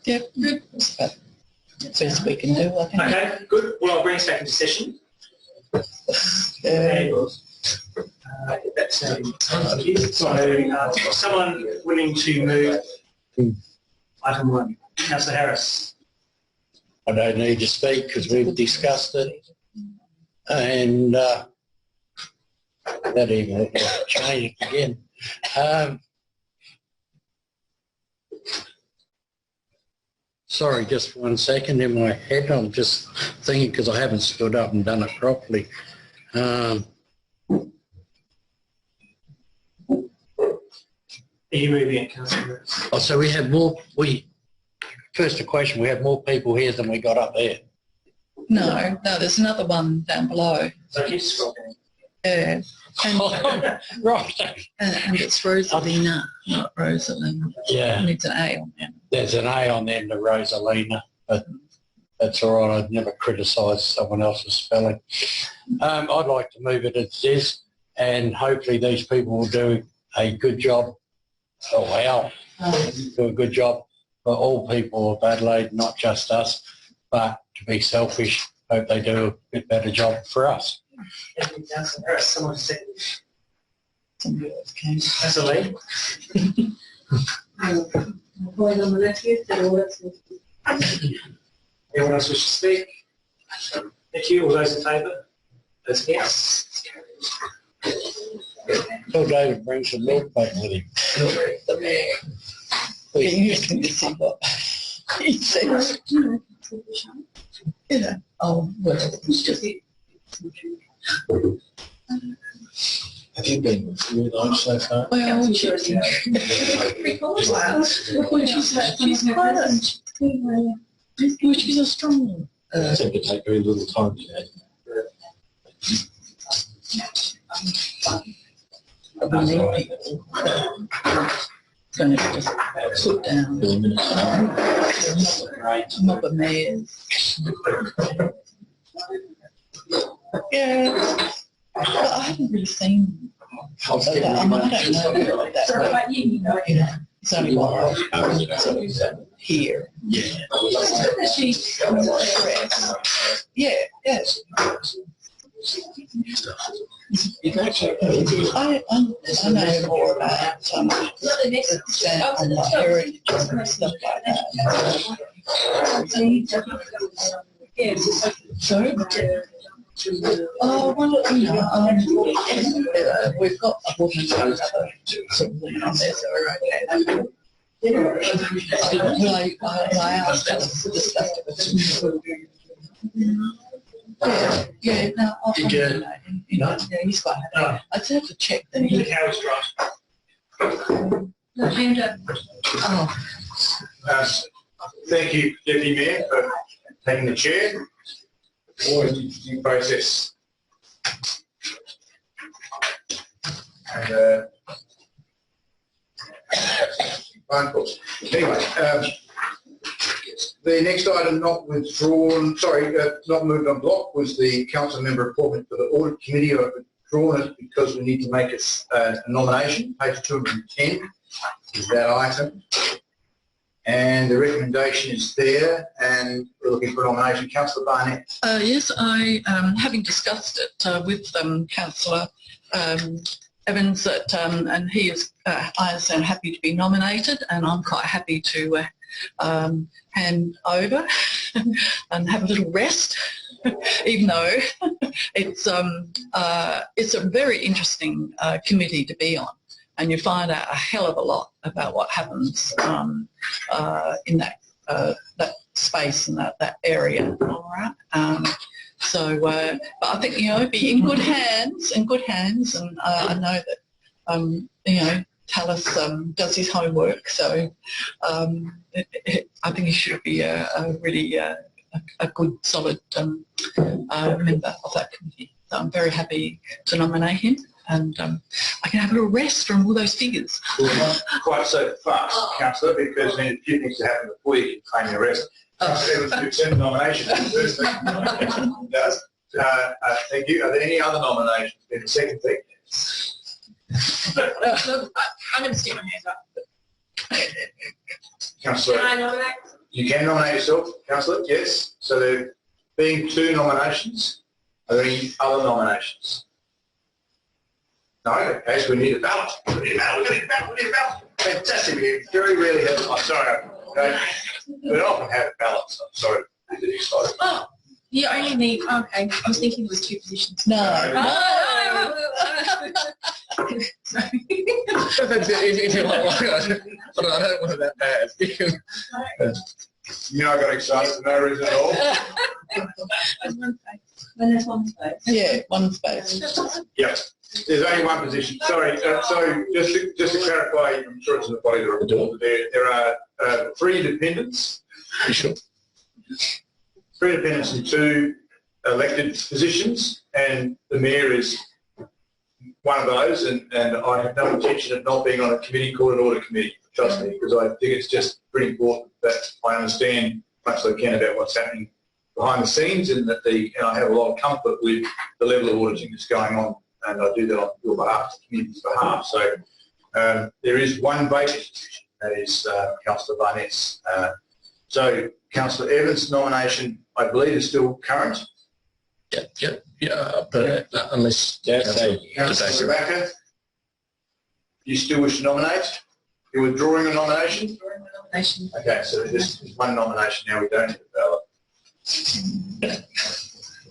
Yep. Good. That's about the best we can do, I think. Okay, good. Well, I'll bring us back into session. That's so someone willing to move item 1. Councillor Harris. I don't need to speak because we've discussed it. And that even changed again. Sorry, just 1 second in my head. I'm just thinking because I haven't stood up and done it properly. Are you moving it, Councillor Harris? Oh, so we have more, first a question, we have more people here than we got up there. No, there's another one down below. So keep scrolling. Yeah. Right. And it's Rosalina, not Rosalind. Yeah, Needs an A on there. there's an A on the end of Rosalina, but that's all right. I'd never criticise someone else's spelling. I'd like to move it as is, and hopefully these people will do a good job. Oh, wow. Do a good job for all people of Adelaide, not just us, but to be selfish, hope they do a bit better job for us. Thank you, Councillor Harris. Someone to second. Somebody else came. Councillor Lee. Point on the left here, the words. Anyone else wish to speak? Thank you. All those in favour? Those against? Tell David bring some milk back with him. The mayor. Can you listen to see what he says? Yeah. Oh, well, it's just... Have you been through those so far? Well, she's a strong... It seemed to take very little time to add. We need people going to just put down a mob of mayors. Yeah, but I haven't really seen that. I mean, I don't know really that well. It's only one here. Yeah. She's yeah, yes. I know more about stand on the heritage and stuff like that. Sorry? Oh, well, you know, we've got a woman and another something on there, so we're okay. Well, I asked Alice to discuss it. Yeah, no, I'll yeah, he's quite happy. I just have to check that he... Howard's right. No, hand up. Oh, Thank you, Deputy Mayor, for taking the chair. Always an interesting process. And, phone calls. Anyway, the next item not withdrawn, sorry, not moved on block was the council member appointment for the audit committee. I've withdrawn it because we need to make a nomination. Page 210 is that item. And the recommendation is there, and we're looking for a nomination. Councillor Barnett. yes, I, having discussed it with Councillor Evans, that, and he is, I understand, happy to be nominated, and I'm quite happy to hand over and have a little rest, even though it's a very interesting committee to be on. And you find out a hell of a lot about what happens in that that space and that area. All right. But I think, you know, be in good hands, and I know that you know, Tallis does his homework, so I think he should be a really a good, solid member of that committee. So I'm very happy to nominate him. And I can have a little rest from all those figures. Well, not quite so fast, Councillor, because there's a few things to happen before you can claim your rest. Councillor Evans to accept the nomination. First thing does. Thank you. Are there any other nominations? Then the second thing. I'm going to stick my hands up. Councillor, Can I nominate? you can nominate yourself, Councillor, yes. So there being 2 nominations, are there any other nominations? No, okay, so we need a ballot. We need a ballot. Fantastic. We very rarely have, I'm sorry, we don't often have ballots. I'm sorry. Oh, you only need, okay, I was thinking there was 2 positions. No. If you're like, I don't want it that bad. You know, I got excited for no reason at all. When there's one space. Yeah, one space. Yes. There's only one position. Sorry. So just to clarify, I'm sure it's in the body of the report. There are 3 independents. Sure. 3 independents and 2 elected positions, and the mayor is one of those. And I have no intention of not being on a committee called an audit committee. Trust me, because I think it's just pretty important that I understand as much as I can about what's happening behind the scenes, and that I have a lot of comfort with the level of auditing that's going on, and I do that on your behalf, the community's behalf. So there is one vacant position, that is Councillor Barnett's. So Councillor Evans' nomination, I believe, is still current. Yeah, but unless Councillor Rebecca, you still wish to nominate? You're withdrawing a nomination? Nomination. Okay, so this is one nomination now, we don't need a ballot.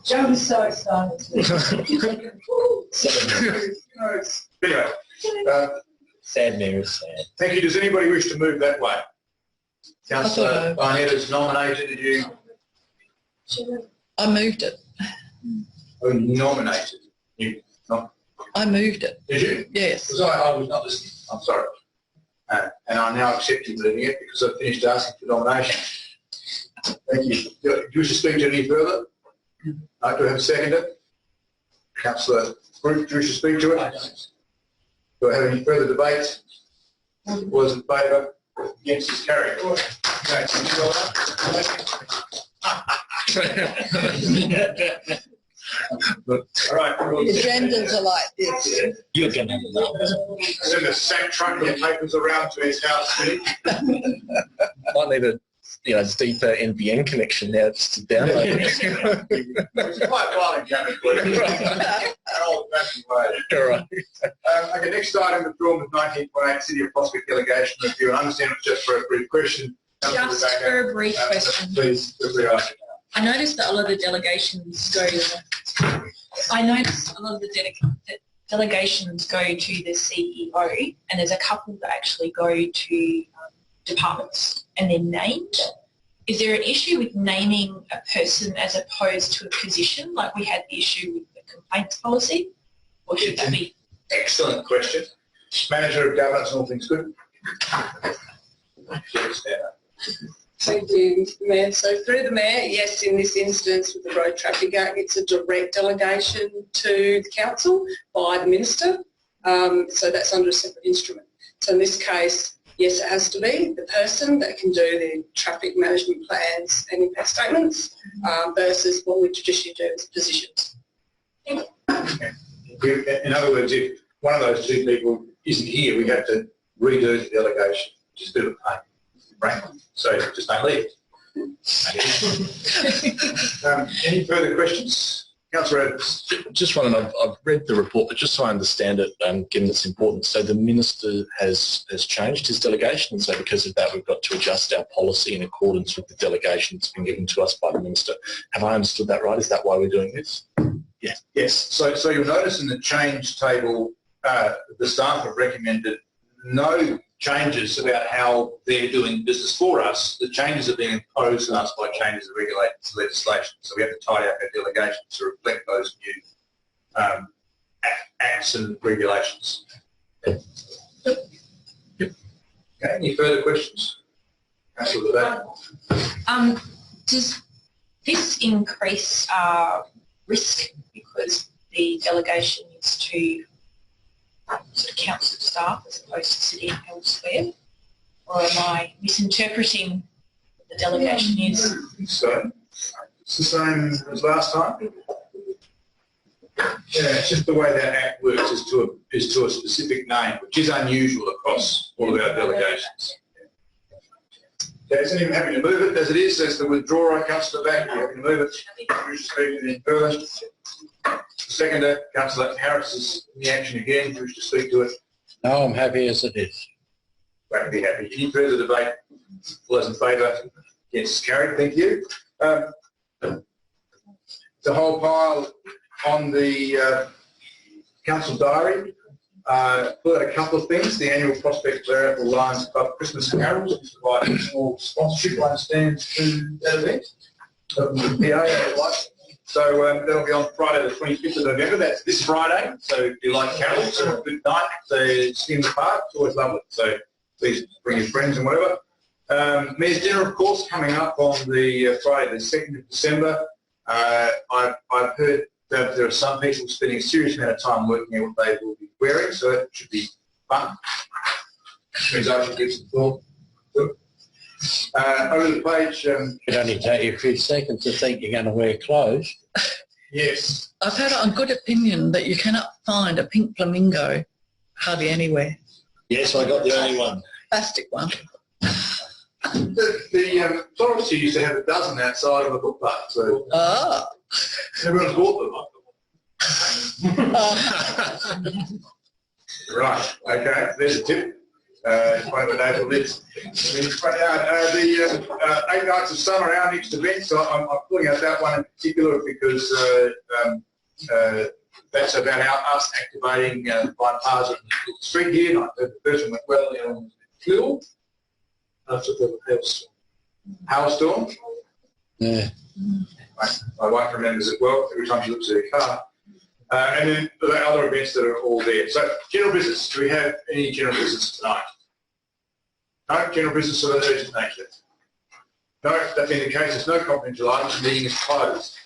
Joe was so excited. Anyway, Sad, Mayor, sad. thank you. Does anybody wish to move that way? Councillor Barnett is nominated. Did you? I moved it. Oh, nominated. You not? I moved it. Did you? Yes. Because I was not listening. I'm sorry. And I'm now accepting moving it because I've finished asking for nomination. Thank you. Do you wish to speak to any further? Do I have a seconder? Councillor Brooke, do you wish to speak to it? Do I have any further debate? All those in favour? Against is carried. Okay, thank you, well done. All right. The agendas are like this. You're going to have that. Send a sack truck of papers around to his house. might need a deeper NBN connection now just to download it. It's quite violent, Cameron. All right. Okay, next item, withdrawal of 19.8 City of Prospect delegation review. And I understand it's just for a brief question. Just for a brief question. Please, I noticed that a lot of the delegations go to the CEO, and there's a couple that actually go to departments and they're named. Is there an issue with naming a person as opposed to a position, like we had the issue with the complaints policy? Or should that be? Excellent question. Manager of Governance and all things good. Thank you, Mayor. So through the Mayor, yes, in this instance with the Road Traffic Act, it's a direct delegation to the Council by the Minister. So that's under a separate instrument. So in this case, yes, it has to be the person that can do the traffic management plans and impact statements versus what we traditionally do as positions. In other words, if one of those two people isn't here, we have to redo the delegation, which is a bit of a pain, frankly. So just don't leave. Any further questions? Councillor Evans. Just one, and I've read the report, but just so I understand it, given its importance, so the Minister has changed his delegation, and so because of that we've got to adjust our policy in accordance with the delegation that's been given to us by the Minister. Have I understood that right? Is that why we're doing this? Yes. Yes. So you'll notice in the change table, the staff have recommended no changes about how they're doing business for us. The changes are being imposed on us by changes of legislation. So we have to tidy up our delegation to reflect those new acts and regulations. Yep. Okay, any further questions? Councillor Debate. Does this increase risk because the delegation is to sort of council staff as opposed to sitting elsewhere? Or am I misinterpreting what the delegation is? So it's the same as last time. Yeah, it's just the way that act works is to a specific name, which is unusual across all of our delegations. Okay, is anyone happy to move it as it is? As the withdrawer, Councillor Back, you happy to move it? Wish to speak any further? Seconder, Councillor Harris is in the action again. Wish to speak to it? No, I'm happy as it is. Great to be happy. Any further debate? All those in favour? Yes, carried. Thank you. The whole pile on the council diary. Pull out a couple of things. The annual Prospect Clerical Lions Club Christmas carols, which provide a small sponsorship, I understand, to that event. PA, so that'll be on Friday the 25th of November. That's this Friday. So if you like carols, a good night. So it's in the park. It's always lovely. So please bring your friends and whatever. Mayor's dinner, of course, coming up on the Friday the 2nd of December. I've heard that there are some people spending a serious amount of time working out what they will be wearing, so it should be fun. Means I should give some thought. Over the page, It only take you a few seconds to think you're going to wear clothes. yes. I've had it on good opinion that you cannot find a pink flamingo hardly anywhere. Yes, I got the only one. Plastic one. The Forest used to have a dozen outside of a footpath, so Ah. everyone's bought them. Right, okay, there's a tip. One of the days of this. The 8 Nights of Summer, our next event, so I'm pulling out that one in particular because that's about us activating by parts of the street here. Like the person went well on Hill after the hailstorm. Yeah. My wife remembers it well every time she looks at her car. And then the other events that are all there. So general business, do we have any general business tonight? No general business of an urgent nature. No, that being the case, there's no confidential items, the meeting is closed.